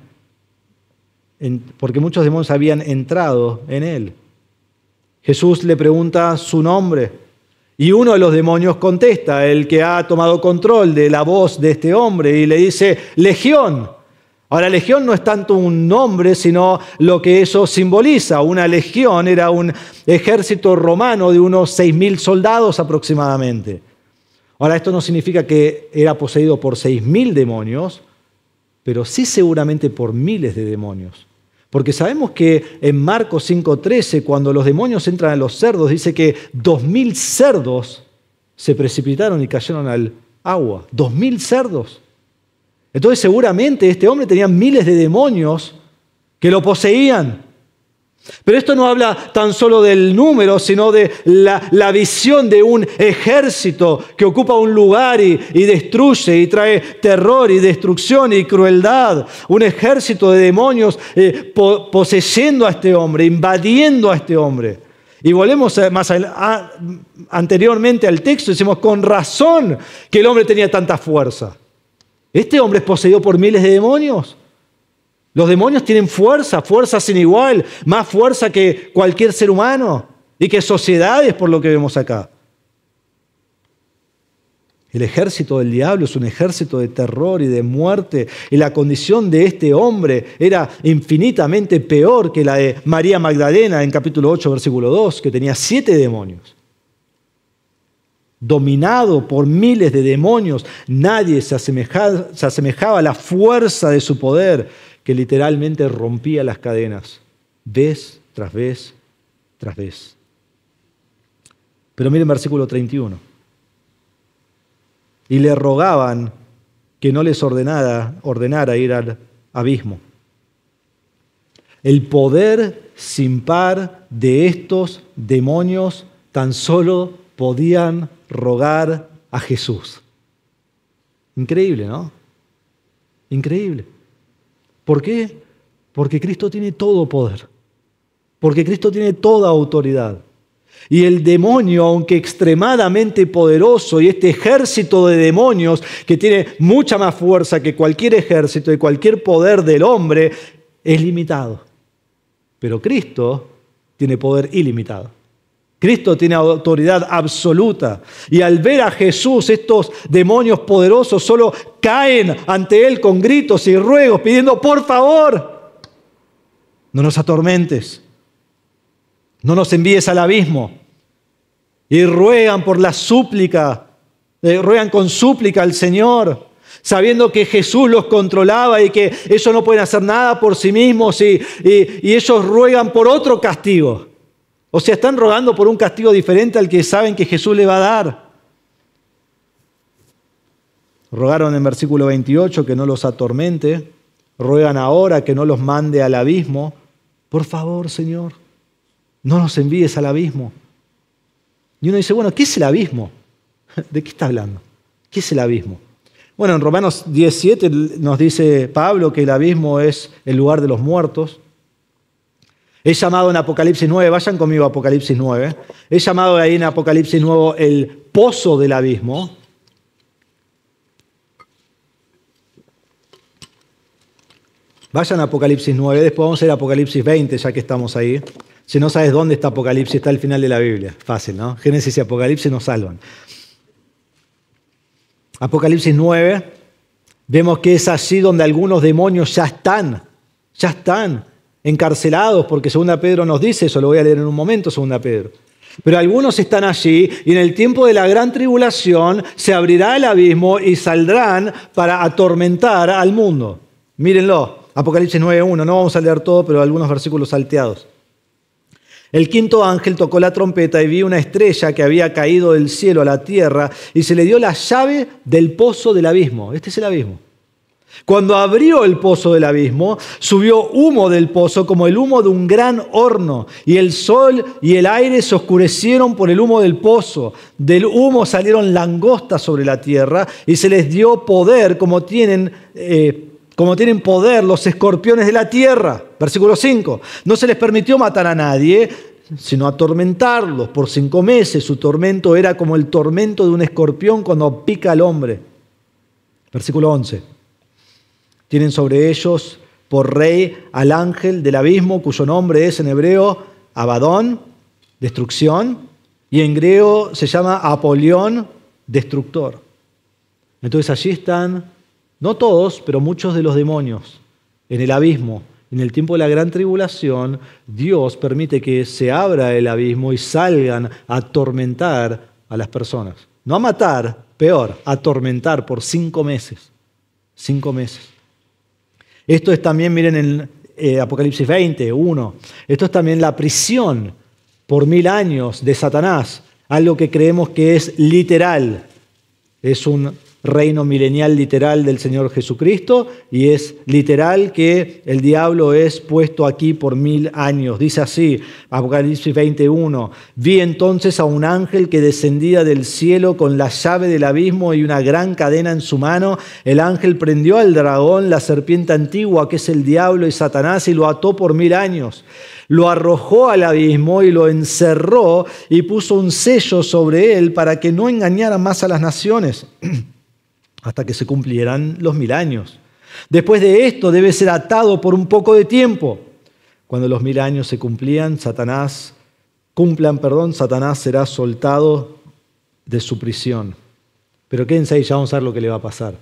entrado en él. Jesús le pregunta su nombre y uno de los demonios contesta, el que ha tomado control de la voz de este hombre, y le dice, Legión. Ahora, legión no es tanto un nombre, sino lo que eso simboliza. Una legión era un ejército romano de unos 6.000 soldados aproximadamente. Ahora, esto no significa que era poseído por 6.000 demonios, pero sí seguramente por miles de demonios. Porque sabemos que en Marcos 5:13, cuando los demonios entran a los cerdos, dice que 2.000 cerdos se precipitaron y cayeron al agua. 2.000 cerdos. Entonces seguramente este hombre tenía miles de demonios que lo poseían. Pero esto no habla tan solo del número, sino de la visión de un ejército que ocupa un lugar y destruye y trae terror y destrucción y crueldad. Un ejército de demonios poseyendo a este hombre, invadiendo a este hombre. Y volvemos anteriormente al texto y decimos, con razón que el hombre tenía tanta fuerza. Este hombre es poseído por miles de demonios. Los demonios tienen fuerza, fuerza sin igual, más fuerza que cualquier ser humano y que sociedades, por lo que vemos acá. El ejército del diablo es un ejército de terror y de muerte, y la condición de este hombre era infinitamente peor que la de María Magdalena en capítulo 8, versículo 2, que tenía 7 demonios. Dominado por miles de demonios, nadie se asemejaba a la fuerza de su poder, que literalmente rompía las cadenas, vez tras vez tras vez. Pero miren versículo 31. Y le rogaban que no les ordenara ir al abismo. El poder sin par de estos demonios tan solo podían rogar a Jesús. Increíble, ¿no? Increíble. ¿Por qué? Porque Cristo tiene todo poder. Porque Cristo tiene toda autoridad. Y el demonio, aunque extremadamente poderoso, y este ejército de demonios que tiene mucha más fuerza que cualquier ejército y cualquier poder del hombre, es limitado. Pero Cristo tiene poder ilimitado. Cristo tiene autoridad absoluta. Y al ver a Jesús, estos demonios poderosos solo caen ante Él con gritos y ruegos, pidiendo, por favor, no nos atormentes, no nos envíes al abismo. Y ruegan por la súplica, ruegan con súplica al Señor, sabiendo que Jesús los controlaba y que ellos no pueden hacer nada por sí mismos y ellos ruegan por otro castigo. O sea, están rogando por un castigo diferente al que saben que Jesús le va a dar. Rogaron en versículo 28 que no los atormente. Ruegan ahora que no los mande al abismo. Por favor, Señor, no nos envíes al abismo. Y uno dice, bueno, ¿qué es el abismo? ¿De qué está hablando? ¿Qué es el abismo? Bueno, en Romanos 10:7 nos dice Pablo que el abismo es el lugar de los muertos. Es llamado en Apocalipsis 9, vayan conmigo a Apocalipsis 9, es llamado ahí en Apocalipsis 9 el pozo del abismo. Vayan a Apocalipsis 9, después vamos a ir a Apocalipsis 20, ya que estamos ahí. Si no sabes dónde está Apocalipsis, está al final de la Biblia. Fácil, ¿no? Génesis y Apocalipsis nos salvan. Apocalipsis 9, vemos que es allí donde algunos demonios ya están encarcelados, porque 2 Pedro nos dice eso, lo voy a leer en un momento, 2 Pedro. Pero algunos están allí y en el tiempo de la gran tribulación se abrirá el abismo y saldrán para atormentar al mundo. Mírenlo, Apocalipsis 9.1, no vamos a leer todo, pero algunos versículos salteados. El quinto ángel tocó la trompeta y vi una estrella que había caído del cielo a la tierra y se le dio la llave del pozo del abismo. Este es el abismo. Cuando abrió el pozo del abismo, subió humo del pozo como el humo de un gran horno, y el sol y el aire se oscurecieron por el humo del pozo. Del humo salieron langostas sobre la tierra y se les dio poder como tienen poder los escorpiones de la tierra. Versículo 5. No se les permitió matar a nadie, sino atormentarlos por 5 meses. Su tormento era como el tormento de un escorpión cuando pica al hombre. Versículo 11. Tienen sobre ellos por rey al ángel del abismo, cuyo nombre es en hebreo Abadón, destrucción, y en griego se llama Apolión, destructor. Entonces allí están, no todos, pero muchos de los demonios en el abismo. En el tiempo de la gran tribulación, Dios permite que se abra el abismo y salgan a atormentar a las personas. No a matar, peor, a atormentar por 5 meses. 5 meses. Esto es también, miren en Apocalipsis 20:1, esto es también la prisión por 1000 años de Satanás, algo que creemos que es literal. Es un reino milenial literal del Señor Jesucristo y es literal que el diablo es puesto aquí por 1000 años. Dice así, Apocalipsis 20:1, vi entonces a un ángel que descendía del cielo con la llave del abismo y una gran cadena en su mano. El ángel prendió al dragón, la serpiente antigua que es el diablo y Satanás, y lo ató por 1000 años. Lo arrojó al abismo y lo encerró y puso un sello sobre él para que no engañara más a las naciones hasta que se cumplieran los 1000 años. Después de esto debe ser atado por un poco de tiempo. Cuando los 1000 años se Satanás será soltado de su prisión. Pero quédense ahí, ya vamos a ver lo que le va a pasar.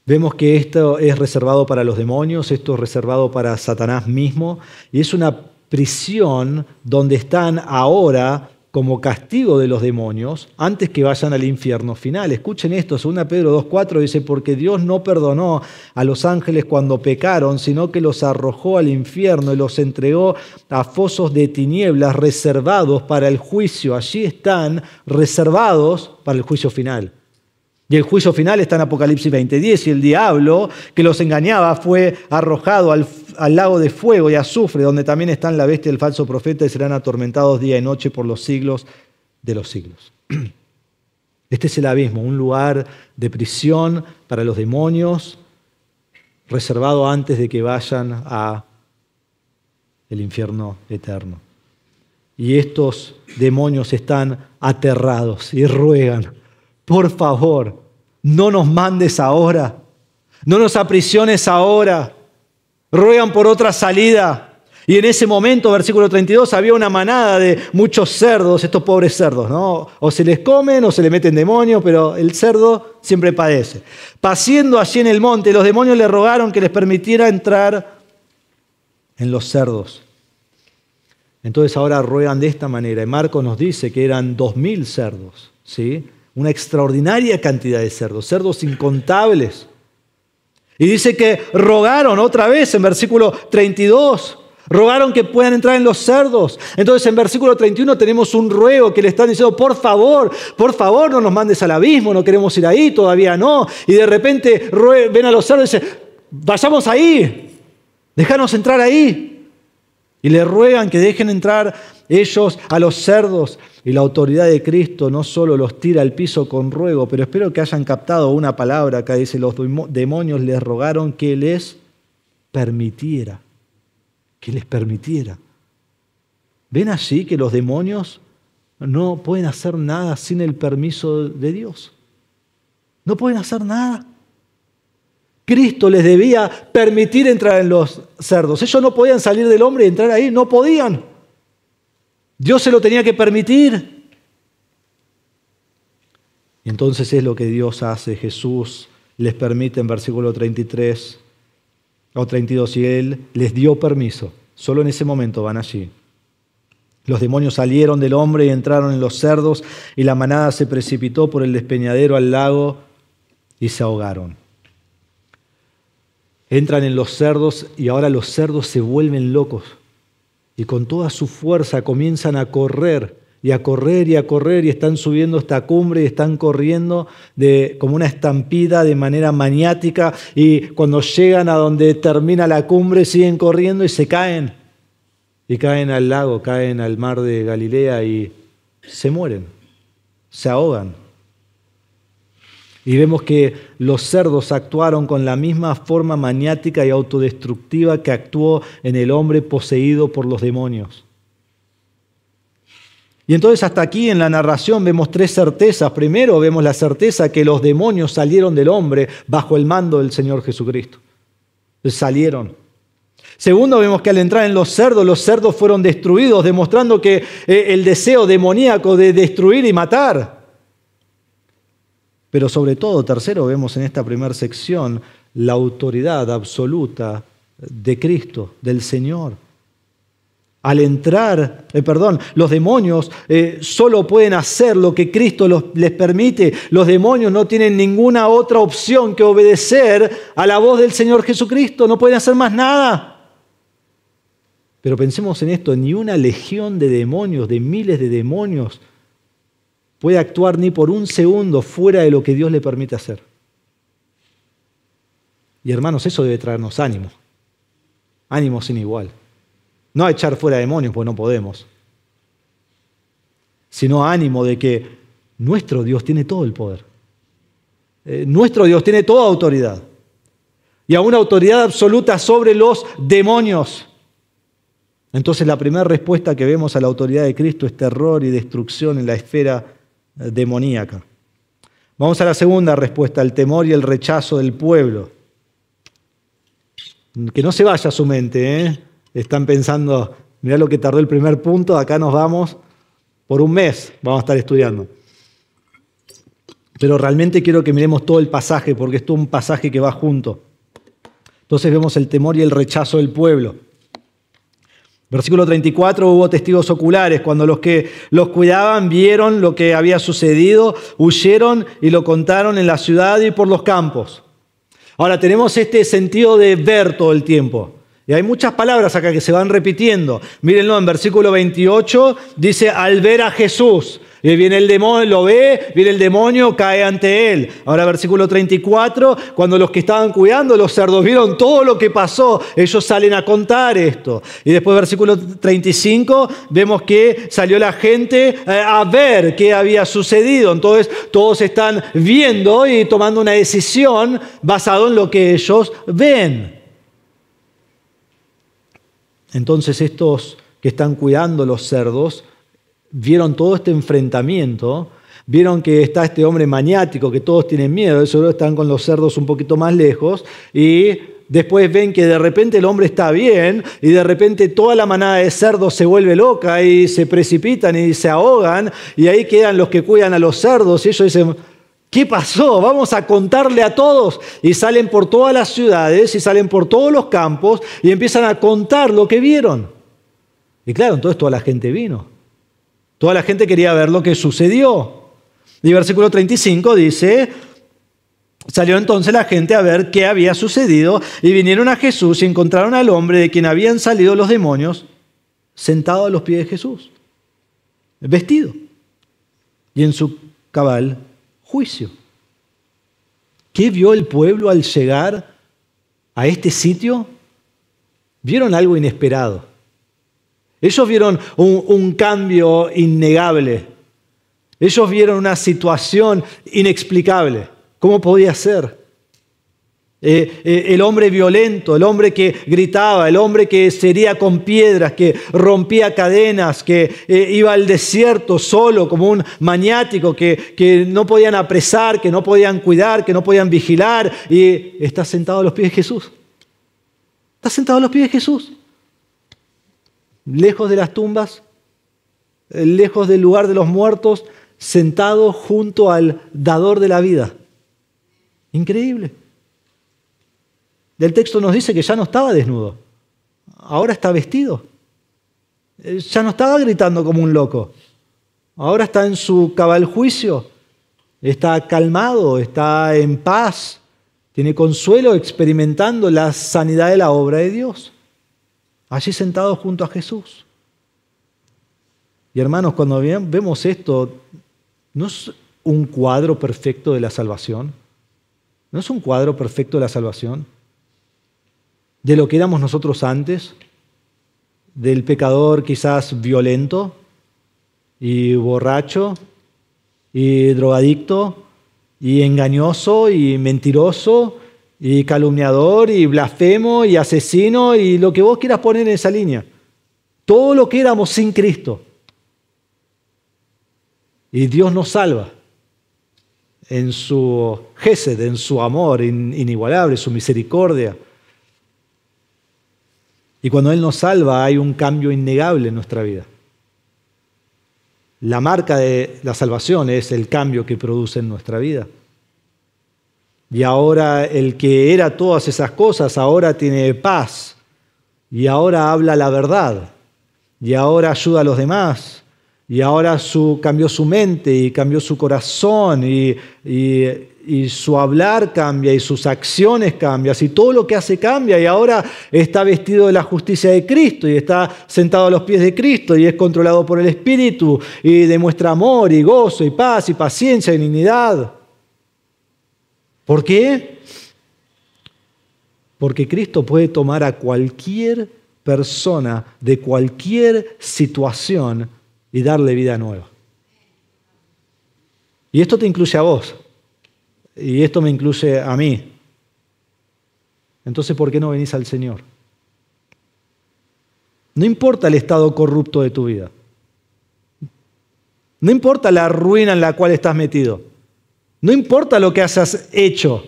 Vemos que esto es reservado para los demonios, esto es reservado para Satanás mismo, y es una prisión donde están ahora como castigo de los demonios antes que vayan al infierno final. Escuchen esto, 2 Pedro 2:4 dice, porque Dios no perdonó a los ángeles cuando pecaron, sino que los arrojó al infierno y los entregó a fosos de tinieblas reservados para el juicio. Allí están reservados para el juicio final. Y el juicio final está en Apocalipsis 20:10, y el diablo que los engañaba fue arrojado al lago de fuego y azufre, donde también están la bestia y el falso profeta, y serán atormentados día y noche por los siglos de los siglos. Este es el abismo, un lugar de prisión para los demonios, reservado antes de que vayan a el infierno eterno. Y estos demonios están aterrados y ruegan, por favor, no nos mandes ahora, no nos aprisiones ahora. Ruegan por otra salida. Y en ese momento, versículo 32, había una manada de muchos cerdos, estos pobres cerdos, ¿no? O se les comen o se les meten demonios, pero el cerdo siempre padece. Paciendo allí en el monte, los demonios le rogaron que les permitiera entrar en los cerdos. Entonces ahora ruegan de esta manera. Y Marcos nos dice que eran 2000 cerdos, ¿sí? Una extraordinaria cantidad de cerdos, cerdos incontables. Y dice que rogaron otra vez en versículo 32, rogaron que puedan entrar en los cerdos. Entonces en versículo 31 tenemos un ruego que le están diciendo, por favor, no nos mandes al abismo, no queremos ir ahí, todavía no. Y de repente ven a los cerdos y dicen, vayamos ahí, déjanos entrar ahí. Y le ruegan que dejen entrar ellos a los cerdos. Y la autoridad de Cristo no solo los tira al piso con ruego, pero espero que hayan captado una palabra acá. Dice, los demonios les rogaron que les permitiera. Que les permitiera. ¿Ven allí que los demonios no pueden hacer nada sin el permiso de Dios? No pueden hacer nada. Cristo les debía permitir entrar en los cerdos. Ellos no podían salir del hombre y entrar ahí, no podían. Dios se lo tenía que permitir. Y entonces es lo que Dios hace. Jesús les permite en versículo 33 o 32, y Él les dio permiso. Solo en ese momento van allí. Los demonios salieron del hombre y entraron en los cerdos, y la manada se precipitó por el despeñadero al lago y se ahogaron. Entran en los cerdos y ahora los cerdos se vuelven locos y con toda su fuerza comienzan a correr y a correr y a correr, y están subiendo esta cumbre y están corriendo como una estampida de manera maniática, y cuando llegan a donde termina la cumbre siguen corriendo y se caen. Y caen al lago, caen al mar de Galilea y se mueren, se ahogan. Y vemos que los cerdos actuaron con la misma forma maniática y autodestructiva que actuó en el hombre poseído por los demonios. Y entonces hasta aquí en la narración vemos tres certezas. Primero vemos la certeza que los demonios salieron del hombre bajo el mando del Señor Jesucristo. Salieron. Segundo, vemos que al entrar en los cerdos fueron destruidos, demostrando que el deseo demoníaco de destruir y matar. Pero sobre todo, tercero, vemos en esta primera sección la autoridad absoluta de Cristo, del Señor. Al entrar, los demonios solo pueden hacer lo que Cristo les permite. Los demonios no tienen ninguna otra opción que obedecer a la voz del Señor Jesucristo. No pueden hacer más nada. Pero pensemos en esto, ni una legión de demonios, de miles de demonios, puede actuar ni por un segundo fuera de lo que Dios le permite hacer. Y hermanos, eso debe traernos ánimo. Ánimo sin igual. No a echar fuera demonios, pues no podemos. Sino ánimo de que nuestro Dios tiene todo el poder. Nuestro Dios tiene toda autoridad. Y a una autoridad absoluta sobre los demonios. Entonces la primera respuesta que vemos a la autoridad de Cristo es terror y destrucción en la esfera demoníaca. Vamos a la segunda respuesta, el temor y el rechazo del pueblo. Que no se vaya a su mente, ¿eh? Están pensando, mirá lo que tardó el primer punto, acá nos vamos por un mes, vamos a estar estudiando. Pero realmente quiero que miremos todo el pasaje, porque esto es un pasaje que va junto. Entonces vemos el temor y el rechazo del pueblo. Versículo 34, hubo testigos oculares. Cuando los que los cuidaban vieron lo que había sucedido, huyeron y lo contaron en la ciudad y por los campos. Ahora tenemos este sentido de ver todo el tiempo. Y hay muchas palabras acá que se van repitiendo. Mírenlo en versículo 28, dice al ver a Jesús. Y viene el demonio, lo ve, viene el demonio, cae ante él. Ahora versículo 34, cuando los que estaban cuidando los cerdos vieron todo lo que pasó, ellos salen a contar esto. Y después versículo 35, vemos que salió la gente a ver qué había sucedido. Entonces todos están viendo y tomando una decisión basado en lo que ellos ven. Entonces estos que están cuidando los cerdos vieron todo este enfrentamiento, vieron que está este hombre maniático, que todos tienen miedo, eso están con los cerdos un poquito más lejos, y después ven que de repente el hombre está bien, y de repente toda la manada de cerdos se vuelve loca, y se precipitan y se ahogan, y ahí quedan los que cuidan a los cerdos, y ellos dicen, ¿qué pasó? Vamos a contarle a todos. Y salen por todas las ciudades, y salen por todos los campos, y empiezan a contar lo que vieron. Y claro, entonces toda la gente vino. Toda la gente quería ver lo que sucedió. Y versículo 35 dice, salió entonces la gente a ver qué había sucedido y vinieron a Jesús y encontraron al hombre de quien habían salido los demonios sentado a los pies de Jesús, vestido y en su cabal juicio. ¿Qué vio el pueblo al llegar a este sitio? Vieron algo inesperado. Ellos vieron un cambio innegable. Ellos vieron una situación inexplicable. ¿Cómo podía ser? El hombre violento, el hombre que gritaba, el hombre que se hería con piedras, que rompía cadenas, que iba al desierto solo como un maniático, que no podían apresar, que no podían cuidar, que no podían vigilar, y está sentado a los pies de Jesús. Está sentado a los pies de Jesús. Lejos de las tumbas, lejos del lugar de los muertos, sentado junto al dador de la vida. Increíble. El texto nos dice que ya no estaba desnudo, ahora está vestido. Ya no estaba gritando como un loco, ahora está en su cabal juicio, está calmado, está en paz, tiene consuelo experimentando la sanidad de la obra de Dios. Allí sentado junto a Jesús. Y hermanos, cuando vemos esto, ¿no es un cuadro perfecto de la salvación? ¿No es un cuadro perfecto de la salvación? De lo que éramos nosotros antes, del pecador quizás violento y borracho y drogadicto y engañoso y mentiroso y calumniador y blasfemo y asesino y lo que vos quieras poner en esa línea. Todo lo que éramos sin Cristo. Y Dios nos salva en su gesed, en su amor inigualable, su misericordia. Y cuando Él nos salva hay un cambio innegable en nuestra vida. La marca de la salvación es el cambio que produce en nuestra vida. Y ahora el que era todas esas cosas, ahora tiene paz. Y ahora habla la verdad. Y ahora ayuda a los demás. Y ahora cambió su mente y cambió su corazón y su hablar cambia y sus acciones cambian. Y todo lo que hace cambia y ahora está vestido de la justicia de Cristo y está sentado a los pies de Cristo y es controlado por el Espíritu y demuestra amor y gozo y paz y paciencia y dignidad. ¿Por qué? Porque Cristo puede tomar a cualquier persona de cualquier situación y darle vida nueva. Y esto te incluye a vos. Y esto me incluye a mí. Entonces, ¿por qué no venís al Señor? No importa el estado corrupto de tu vida. No importa la ruina en la cual estás metido. No importa lo que hayas hecho.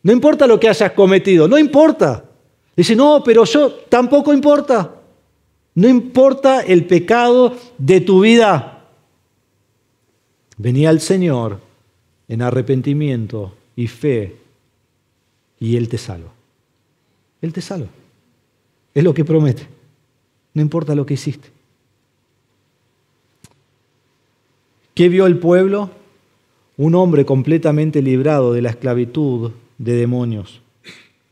No importa lo que hayas cometido. No importa. Dice, no, pero yo tampoco importa. No importa el pecado de tu vida. Vení al Señor en arrepentimiento y fe y Él te salva. Él te salva. Es lo que promete. No importa lo que hiciste. ¿Qué vio el pueblo? Un hombre completamente librado de la esclavitud de demonios.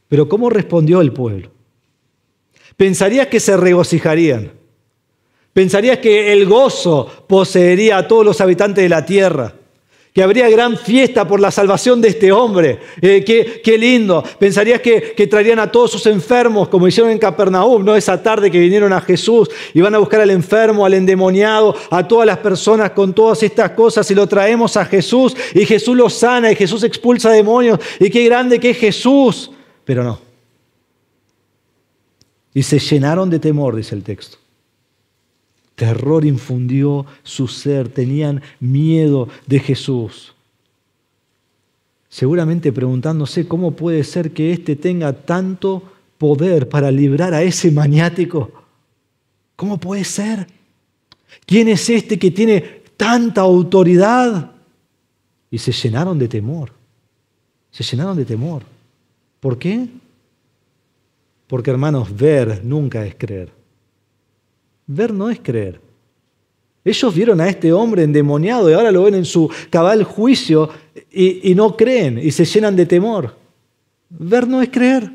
Pero ¿cómo respondió el pueblo? Pensarías que se regocijarían. Pensarías que el gozo poseería a todos los habitantes de la tierra. Que habría gran fiesta por la salvación de este hombre. Qué lindo. Pensarías que traerían a todos sus enfermos, como hicieron en Capernaum, ¿no? Esa tarde que vinieron a Jesús y van a buscar al enfermo, al endemoniado, a todas las personas con todas estas cosas y lo traemos a Jesús y Jesús lo sana y Jesús expulsa demonios y qué grande que es Jesús. Pero no. Y se llenaron de temor, dice el texto. Terror infundió su ser, tenían miedo de Jesús. Seguramente preguntándose cómo puede ser que éste tenga tanto poder para librar a ese maniático. ¿Cómo puede ser? ¿Quién es este que tiene tanta autoridad? Y se llenaron de temor. Se llenaron de temor. ¿Por qué? Porque, hermanos, ver nunca es creer. Ver no es creer. Ellos vieron a este hombre endemoniado y ahora lo ven en su cabal juicio y no creen y se llenan de temor. Ver no es creer.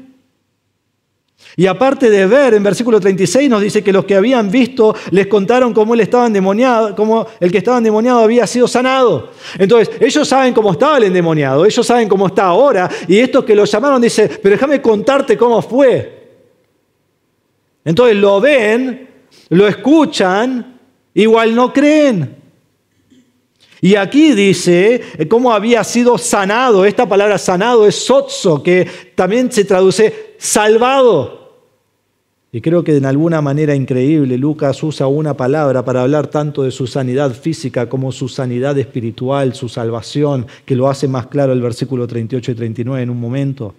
Y aparte de ver, en versículo 36 nos dice que los que habían visto les contaron cómo él estaba endemoniado, cómo el que estaba endemoniado había sido sanado. Entonces, ellos saben cómo estaba el endemoniado, ellos saben cómo está ahora, y estos que lo llamaron dicen, pero déjame contarte cómo fue. Entonces lo ven, lo escuchan, igual no creen. Y aquí dice cómo había sido sanado. Esta palabra sanado es sozo, que también se traduce salvado. Y creo que de alguna manera increíble Lucas usa una palabra para hablar tanto de su sanidad física como su sanidad espiritual, su salvación, que lo hace más claro el versículo 38 y 39 en un momento.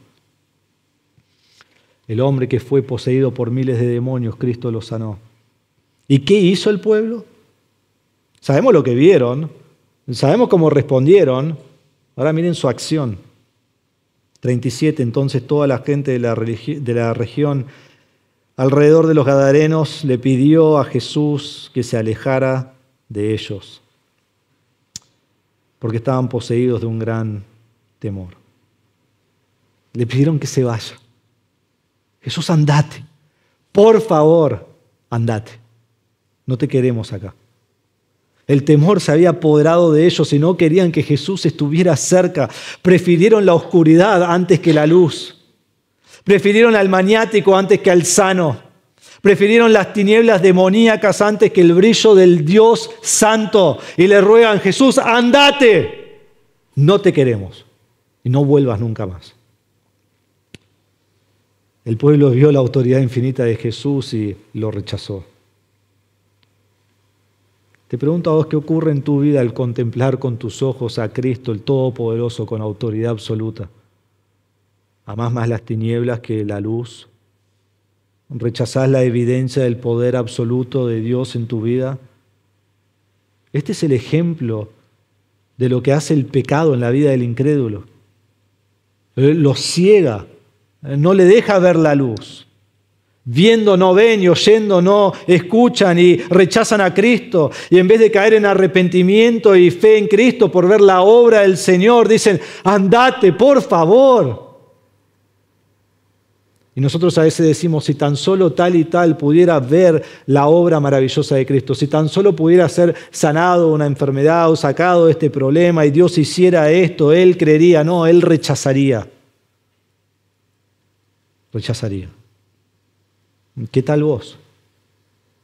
El hombre que fue poseído por miles de demonios, Cristo lo sanó. ¿Y qué hizo el pueblo? Sabemos lo que vieron, sabemos cómo respondieron. Ahora miren su acción. 37, entonces toda la gente de la región alrededor de los Gadarenos le pidió a Jesús que se alejara de ellos, porque estaban poseídos de un gran temor. Le pidieron que se vaya. Jesús, andate. Por favor, andate. No te queremos acá. El temor se había apoderado de ellos y no querían que Jesús estuviera cerca. Prefirieron la oscuridad antes que la luz. Prefirieron al maniático antes que al sano. Prefirieron las tinieblas demoníacas antes que el brillo del Dios santo. Y le ruegan, Jesús, andate. No te queremos. Y no vuelvas nunca más. El pueblo vio la autoridad infinita de Jesús y lo rechazó. Te pregunto a vos, ¿qué ocurre en tu vida al contemplar con tus ojos a Cristo, el Todopoderoso, con autoridad absoluta? ¿Amás más las tinieblas que la luz? ¿Rechazás la evidencia del poder absoluto de Dios en tu vida? Este es el ejemplo de lo que hace el pecado en la vida del incrédulo. Lo ciega, no le deja ver la luz. Viendo no ven y oyendo no escuchan y rechazan a Cristo. Y en vez de caer en arrepentimiento y fe en Cristo por ver la obra del Señor, dicen, andate, por favor. Y nosotros a veces decimos, si tan solo tal y tal pudiera ver la obra maravillosa de Cristo, si tan solo pudiera ser sanado una enfermedad o sacado de este problema y Dios hiciera esto, Él creería. No, Él rechazaría. Rechazaría. ¿Qué tal vos?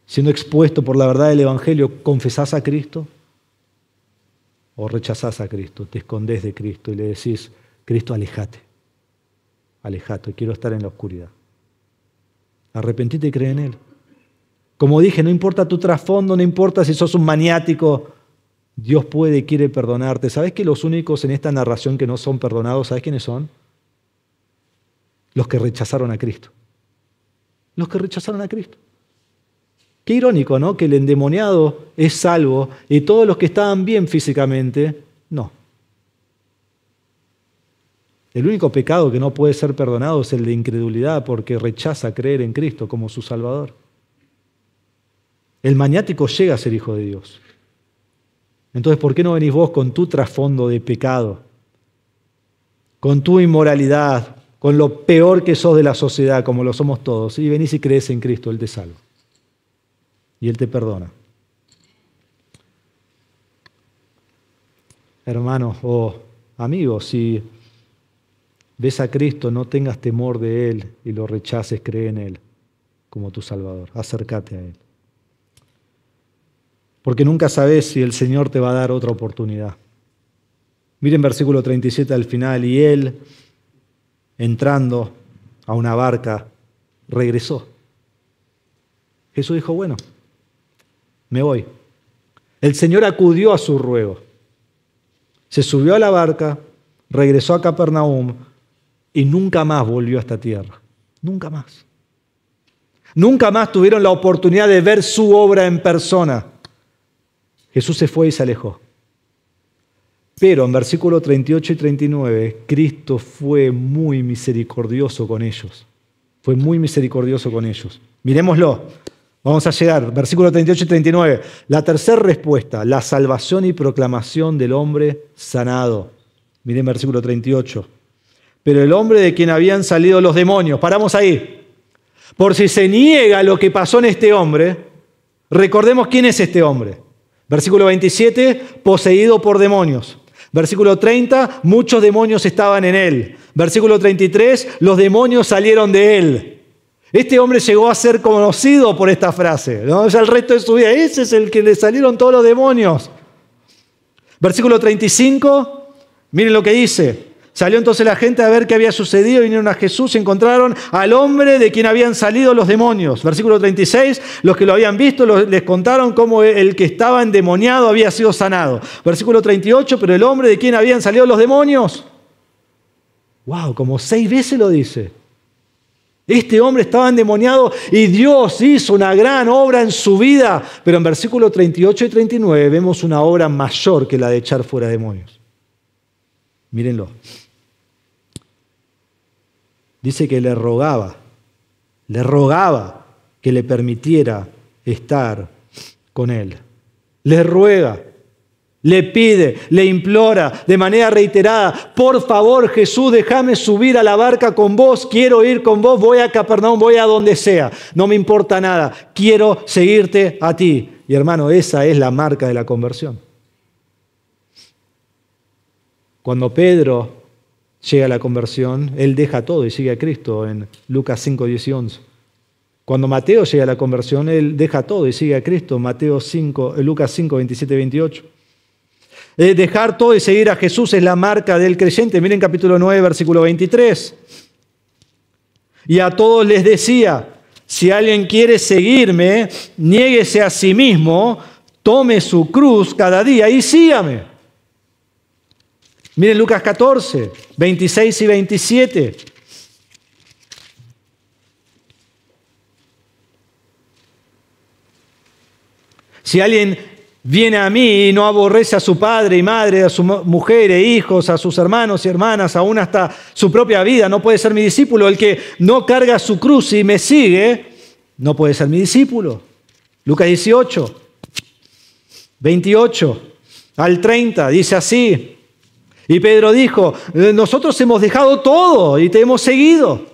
Siendo expuesto por la verdad del Evangelio, ¿confesás a Cristo? ¿O rechazás a Cristo? Te escondés de Cristo y le decís, Cristo, alejate. Alejate, quiero estar en la oscuridad. Arrepentite y cree en Él. Como dije, no importa tu trasfondo, no importa si sos un maniático, Dios puede y quiere perdonarte. ¿Sabés que los únicos en esta narración que no son perdonados, ¿sabés quiénes son? Los que rechazaron a Cristo. Los que rechazaron a Cristo. Qué irónico, ¿no? Que el endemoniado es salvo y todos los que estaban bien físicamente, no. El único pecado que no puede ser perdonado es el de incredulidad porque rechaza creer en Cristo como su Salvador. El maniático llega a ser hijo de Dios. Entonces, ¿por qué no venís vos con tu trasfondo de pecado? Con tu inmoralidad, con lo peor que sos de la sociedad, como lo somos todos, y venís y crees en Cristo, Él te salva. Y Él te perdona. Hermanos o amigos, si ves a Cristo, no tengas temor de Él y lo rechaces, cree en Él como tu Salvador. Acércate a Él. Porque nunca sabes si el Señor te va a dar otra oportunidad. Miren versículo 37 al final, y Él, entrando a una barca, regresó. Jesús dijo, bueno, me voy. El Señor acudió a su ruego. Se subió a la barca, regresó a Capernaum y nunca más volvió a esta tierra. Nunca más. Nunca más tuvieron la oportunidad de ver su obra en persona. Jesús se fue y se alejó. Pero en versículos 38 y 39, Cristo fue muy misericordioso con ellos. Fue muy misericordioso con ellos. Miremoslo. Vamos a llegar. Versículos 38 y 39. La tercera respuesta, la salvación y proclamación del hombre sanado. Miren versículo 38. Pero el hombre de quien habían salido los demonios. Paramos ahí. Por si se niega lo que pasó en este hombre, recordemos quién es este hombre. Versículo 27, poseído por demonios. Versículo 30, muchos demonios estaban en él. Versículo 33, los demonios salieron de él. Este hombre llegó a ser conocido por esta frase, ¿no? Ya el resto de su vida, ese es el que le salieron todos los demonios. Versículo 35, miren lo que dice. Salió entonces la gente a ver qué había sucedido, vinieron a Jesús y encontraron al hombre de quien habían salido los demonios. Versículo 36, los que lo habían visto les contaron cómo el que estaba endemoniado había sido sanado. Versículo 38, pero el hombre de quien habían salido los demonios. Wow, como 6 veces lo dice. Este hombre estaba endemoniado y Dios hizo una gran obra en su vida. Pero en versículos 38 y 39 vemos una obra mayor que la de echar fuera demonios. Mírenlo. Dice que le rogaba que le permitiera estar con él. Le ruega, le pide, le implora de manera reiterada: por favor, Jesús, déjame subir a la barca con vos, quiero ir con vos, voy a Capernaum, voy a donde sea, no me importa nada, quiero seguirte a ti. Y hermano, esa es la marca de la conversión. Cuando Pedro llega a la conversión, él deja todo y sigue a Cristo en Lucas 5, 10 y 11. Cuando Mateo llega a la conversión, él deja todo y sigue a Cristo, Lucas 5, 27 y 28. Dejar todo y seguir a Jesús es la marca del creyente. Miren capítulo 9, versículo 23. Y a todos les decía: si alguien quiere seguirme, niéguese a sí mismo, tome su cruz cada día y sígame. Miren Lucas 14, 26 y 27. Si alguien viene a mí y no aborrece a su padre y madre, a su mujer e hijos, a sus hermanos y hermanas, aún hasta su propia vida, no puede ser mi discípulo. El que no carga su cruz y me sigue, no puede ser mi discípulo. Lucas 18, 28 al 30, dice así. Y Pedro dijo: nosotros hemos dejado todo y te hemos seguido.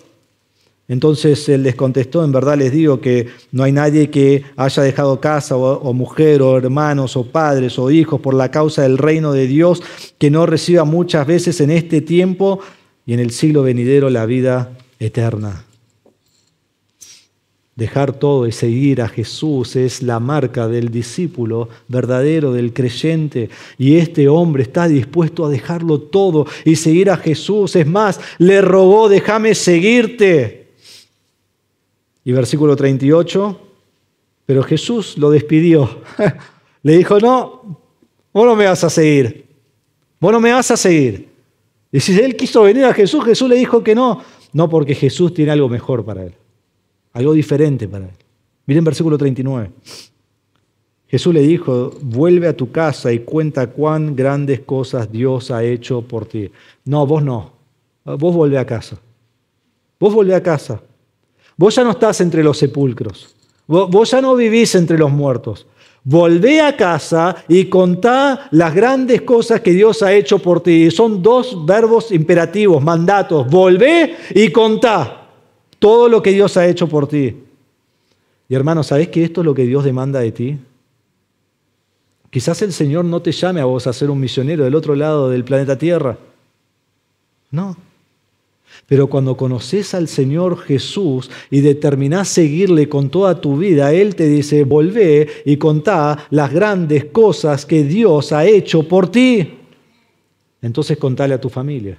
Entonces él les contestó: en verdad les digo que no hay nadie que haya dejado casa o mujer o hermanos o padres o hijos por la causa del reino de Dios que no reciba muchas veces en este tiempo y en el siglo venidero la vida eterna. Dejar todo y seguir a Jesús es la marca del discípulo verdadero, del creyente. Y este hombre está dispuesto a dejarlo todo y seguir a Jesús. Es más, le rogó: déjame seguirte. Y versículo 38, pero Jesús lo despidió. Le dijo: no, vos no me vas a seguir. Vos no me vas a seguir. Y si él quiso venir a Jesús, Jesús le dijo que no. No, porque Jesús tiene algo mejor para él. Algo diferente para él. Miren versículo 39. Jesús le dijo: vuelve a tu casa y cuenta cuán grandes cosas Dios ha hecho por ti. No, vos no. Vos volvé a casa. Vos volvé a casa. Vos ya no estás entre los sepulcros. Vos ya no vivís entre los muertos. Volvé a casa y contá las grandes cosas que Dios ha hecho por ti. Son 2 verbos imperativos, mandatos. Volvé y contá todo lo que Dios ha hecho por ti. Y hermano, ¿sabés que esto es lo que Dios demanda de ti? Quizás el Señor no te llame a vos a ser un misionero del otro lado del planeta Tierra. No. Pero cuando conoces al Señor Jesús y determinás seguirle con toda tu vida, Él te dice: volvé y contá las grandes cosas que Dios ha hecho por ti. Entonces contale a tu familia.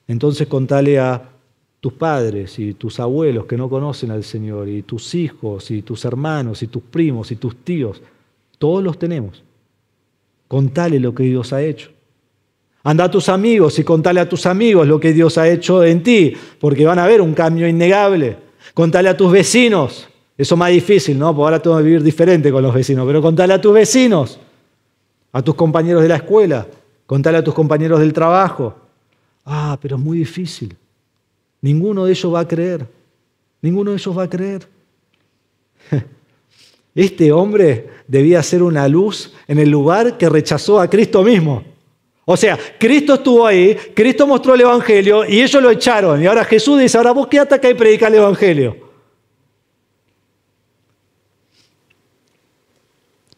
Entonces contale a tus padres y tus abuelos que no conocen al Señor, y tus hijos y tus hermanos y tus primos y tus tíos. Todos los tenemos. Contale lo que Dios ha hecho. Anda a tus amigos y contale a tus amigos lo que Dios ha hecho en ti, porque van a ver un cambio innegable. Contale a tus vecinos. Eso es más difícil, ¿no? Porque ahora tengo que vivir diferente con los vecinos, pero contale a tus vecinos, a tus compañeros de la escuela, contale a tus compañeros del trabajo. Ah, pero es muy difícil. Ninguno de ellos va a creer. Ninguno de ellos va a creer. Este hombre debía ser una luz en el lugar que rechazó a Cristo mismo. O sea, Cristo estuvo ahí, Cristo mostró el Evangelio y ellos lo echaron. Y ahora Jesús dice: ahora vos quédate acá y predica el Evangelio.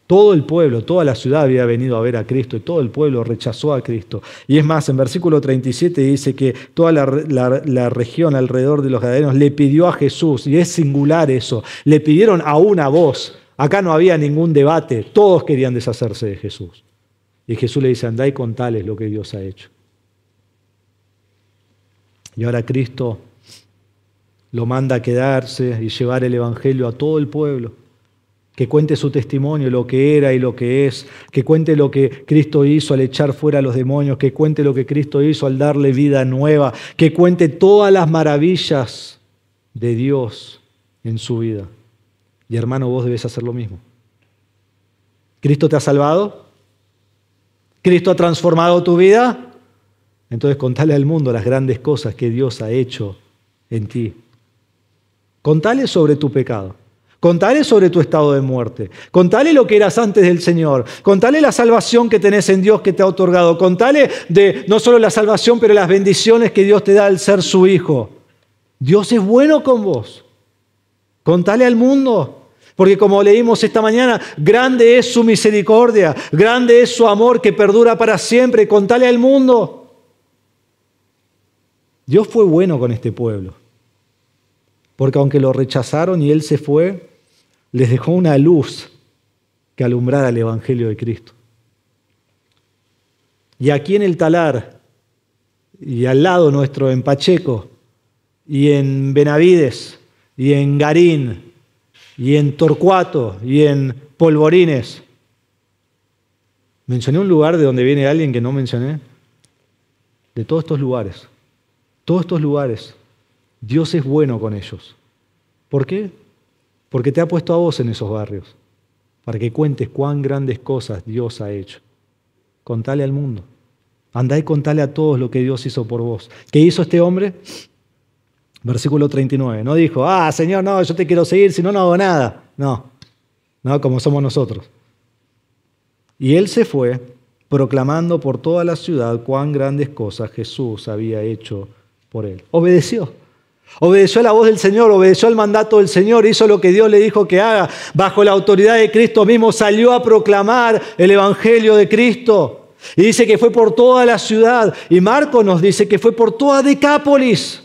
Todo el pueblo, toda la ciudad había venido a ver a Cristo y todo el pueblo rechazó a Cristo. Y es más, en versículo 37 dice que toda la región alrededor de los gadarenos le pidió a Jesús, y es singular eso, le pidieron a una voz. Acá no había ningún debate, todos querían deshacerse de Jesús. Y Jesús le dice, andá y contales lo que Dios ha hecho. Y ahora Cristo lo manda a quedarse y llevar el Evangelio a todo el pueblo, que cuente su testimonio, lo que era y lo que es, que cuente lo que Cristo hizo al echar fuera a los demonios, que cuente lo que Cristo hizo al darle vida nueva, que cuente todas las maravillas de Dios en su vida. Y hermano, vos debes hacer lo mismo. ¿Cristo te ha salvado? ¿Cristo ha transformado tu vida? Entonces contale al mundo las grandes cosas que Dios ha hecho en ti. Contale sobre tu pecado. Contale sobre tu estado de muerte. Contale lo que eras antes del Señor. Contale la salvación que tenés en Dios que te ha otorgado. Contale de no solo la salvación, pero las bendiciones que Dios te da al ser su hijo. Dios es bueno con vos. Contale al mundo. Porque como leímos esta mañana, grande es su misericordia, grande es su amor que perdura para siempre. Contale al mundo. Dios fue bueno con este pueblo. Porque aunque lo rechazaron y Él se fue, les dejó una luz que alumbrara el Evangelio de Cristo. Y aquí en el Talar, y al lado nuestro, en Pacheco, y en Benavides, y en Garín, y en Torcuato, y en Polvorines. ¿Mencioné un lugar de donde viene alguien que no mencioné? De todos estos lugares. Todos estos lugares. Dios es bueno con ellos. ¿Por qué? Porque te ha puesto a vos en esos barrios, para que cuentes cuán grandes cosas Dios ha hecho. Contale al mundo. Andá y contale a todos lo que Dios hizo por vos. ¿Qué hizo este hombre? Versículo 39. No dijo, Señor, no, yo te quiero seguir, si no, no hago nada. No, como somos nosotros. Y él se fue proclamando por toda la ciudad cuán grandes cosas Jesús había hecho por él. Obedeció. Obedeció a la voz del Señor, obedeció al mandato del Señor, hizo lo que Dios le dijo que haga. Bajo la autoridad de Cristo mismo salió a proclamar el Evangelio de Cristo. Y dice que fue por toda la ciudad. Y Marcos nos dice que fue por toda Decápolis,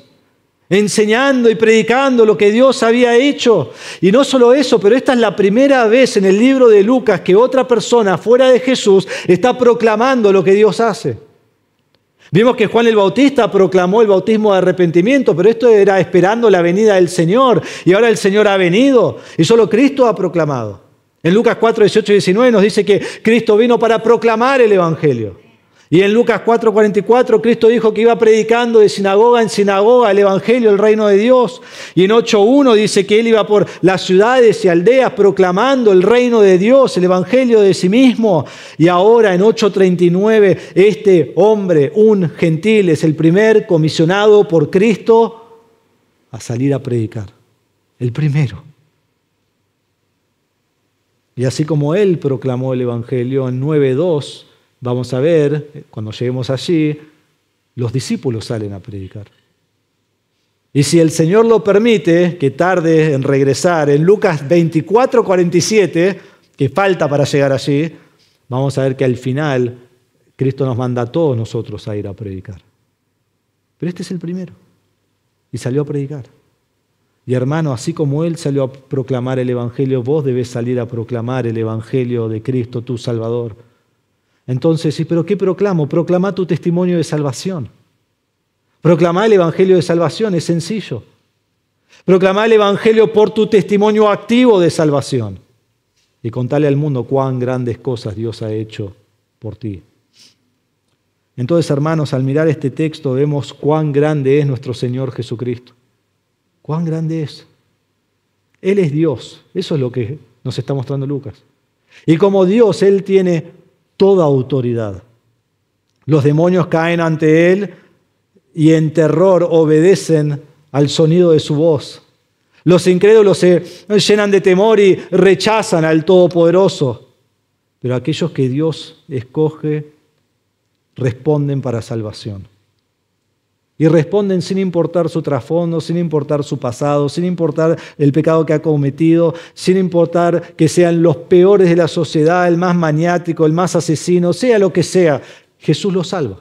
enseñando y predicando lo que Dios había hecho. Y no solo eso, pero esta es la primera vez en el libro de Lucas que otra persona fuera de Jesús está proclamando lo que Dios hace. Vimos que Juan el Bautista proclamó el bautismo de arrepentimiento, pero esto era esperando la venida del Señor. Y ahora el Señor ha venido y solo Cristo ha proclamado. En Lucas 4, 18 y 19 nos dice que Cristo vino para proclamar el Evangelio. Y en Lucas 4, 44 Cristo dijo que iba predicando de sinagoga en sinagoga el Evangelio, el reino de Dios. Y en 8.1 dice que Él iba por las ciudades y aldeas proclamando el reino de Dios, el Evangelio de sí mismo. Y ahora en 8.39 este hombre, un gentil, es el primer comisionado por Cristo a salir a predicar. El primero. Y así como Él proclamó el Evangelio en 9.2, vamos a ver, cuando lleguemos allí, los discípulos salen a predicar. Y si el Señor lo permite, que tarde en regresar, en Lucas 24, 47, que falta para llegar allí, vamos a ver que al final Cristo nos manda a todos nosotros a ir a predicar. Pero este es el primero. Y salió a predicar. Y hermano, así como Él salió a proclamar el Evangelio, vos debés salir a proclamar el Evangelio de Cristo, tu Salvador. Entonces, ¿sí, pero qué proclamo? Proclama tu testimonio de salvación. Proclama el Evangelio de salvación, es sencillo. Proclama el Evangelio por tu testimonio activo de salvación. Y contale al mundo cuán grandes cosas Dios ha hecho por ti. Entonces, hermanos, al mirar este texto vemos cuán grande es nuestro Señor Jesucristo. Cuán grande es. Él es Dios. Eso es lo que nos está mostrando Lucas. Y como Dios, Él tiene toda autoridad. Los demonios caen ante Él y en terror obedecen al sonido de su voz. Los incrédulos se llenan de temor y rechazan al Todopoderoso. Pero aquellos que Dios escoge responden para salvación. Y responden sin importar su trasfondo, sin importar su pasado, sin importar el pecado que ha cometido, sin importar que sean los peores de la sociedad, el más maniático, el más asesino, sea lo que sea, Jesús los salva.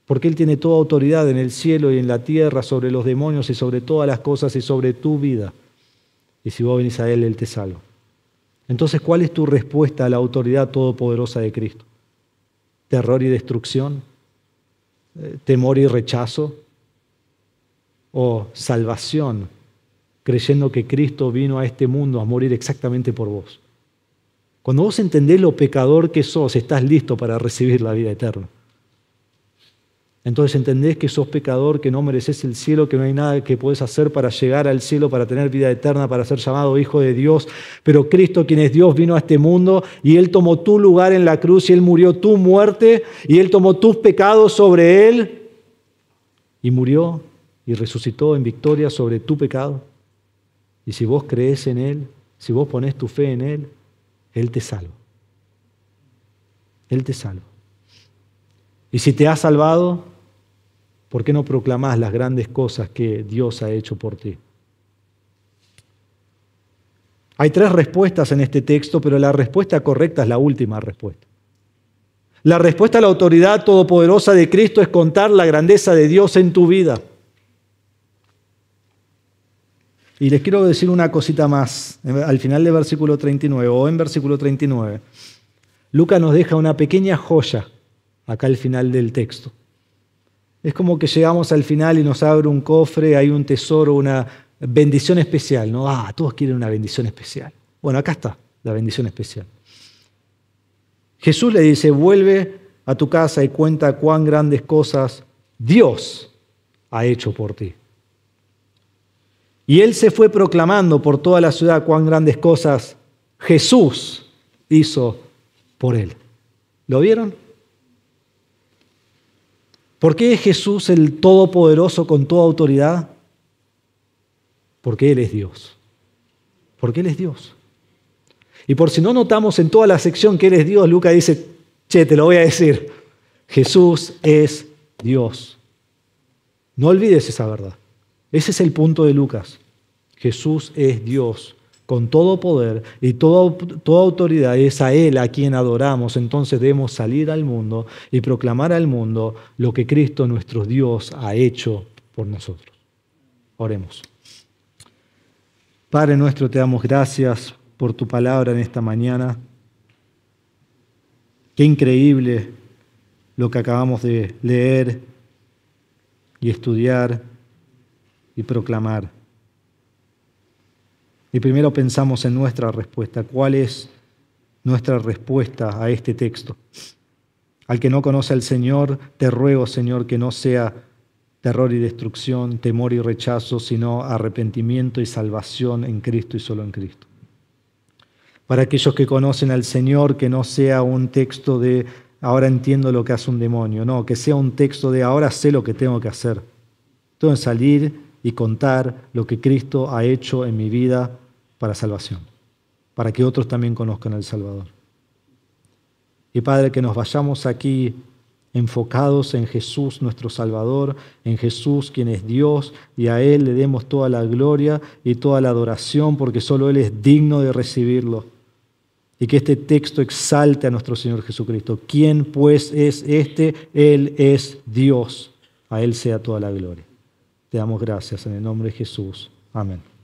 Porque Él tiene toda autoridad en el cielo y en la tierra, sobre los demonios y sobre todas las cosas y sobre tu vida. Y si vos venís a Él, Él te salva. Entonces, ¿cuál es tu respuesta a la autoridad todopoderosa de Cristo? ¿Terror y destrucción? ¿Temor y rechazo? ¿O salvación, creyendo que Cristo vino a este mundo a morir exactamente por vos? Cuando vos entendés lo pecador que sos, estás listo para recibir la vida eterna. Entonces entendés que sos pecador, que no mereces el cielo, que no hay nada que podés hacer para llegar al cielo, para tener vida eterna, para ser llamado hijo de Dios. Pero Cristo, quien es Dios, vino a este mundo y Él tomó tu lugar en la cruz y Él murió tu muerte y Él tomó tus pecados sobre Él y murió y resucitó en victoria sobre tu pecado. Y si vos crees en Él, si vos ponés tu fe en Él, Él te salva. Él te salva. Y si te ha salvado, ¿por qué no proclamás las grandes cosas que Dios ha hecho por ti? Hay 3 respuestas en este texto, pero la respuesta correcta es la última respuesta. La respuesta a la autoridad todopoderosa de Cristo es contar la grandeza de Dios en tu vida. Y les quiero decir una cosita más. Al final del versículo 39, o en versículo 39, Lucas nos deja una pequeña joya acá al final del texto. Es como que llegamos al final y nos abre un cofre, hay un tesoro, una bendición especial, ¿no? Todos quieren una bendición especial. Bueno, acá está la bendición especial. Jesús le dice, vuelve a tu casa y cuenta cuán grandes cosas Dios ha hecho por ti. Y él se fue proclamando por toda la ciudad cuán grandes cosas Jesús hizo por él. ¿Lo vieron? ¿Por qué es Jesús el Todopoderoso con toda autoridad? Porque Él es Dios. Porque Él es Dios. Y por si no notamos en toda la sección que Él es Dios, Lucas dice, te lo voy a decir, Jesús es Dios. No olvides esa verdad. Ese es el punto de Lucas. Jesús es Dios. Con todo poder y toda autoridad, es a Él a quien adoramos. Entonces debemos salir al mundo y proclamar al mundo lo que Cristo nuestro Dios ha hecho por nosotros. Oremos. Padre nuestro, te damos gracias por tu palabra en esta mañana. Qué increíble lo que acabamos de leer y estudiar y proclamar. Y primero pensamos en nuestra respuesta. ¿Cuál es nuestra respuesta a este texto? Al que no conoce al Señor, te ruego, Señor, que no sea terror y destrucción, temor y rechazo, sino arrepentimiento y salvación en Cristo y solo en Cristo. Para aquellos que conocen al Señor, que no sea un texto de ahora entiendo lo que hace un demonio, no, que sea un texto de ahora sé lo que tengo que hacer. Tengo que salir y contar lo que Cristo ha hecho en mi vida para salvación, para que otros también conozcan al Salvador. Y Padre, que nos vayamos aquí enfocados en Jesús nuestro Salvador, en Jesús quien es Dios, y a Él le demos toda la gloria y toda la adoración, porque solo Él es digno de recibirlo. Y que este texto exalte a nuestro Señor Jesucristo. ¿Quién pues es este? Él es Dios. A Él sea toda la gloria. Te damos gracias en el nombre de Jesús. Amén.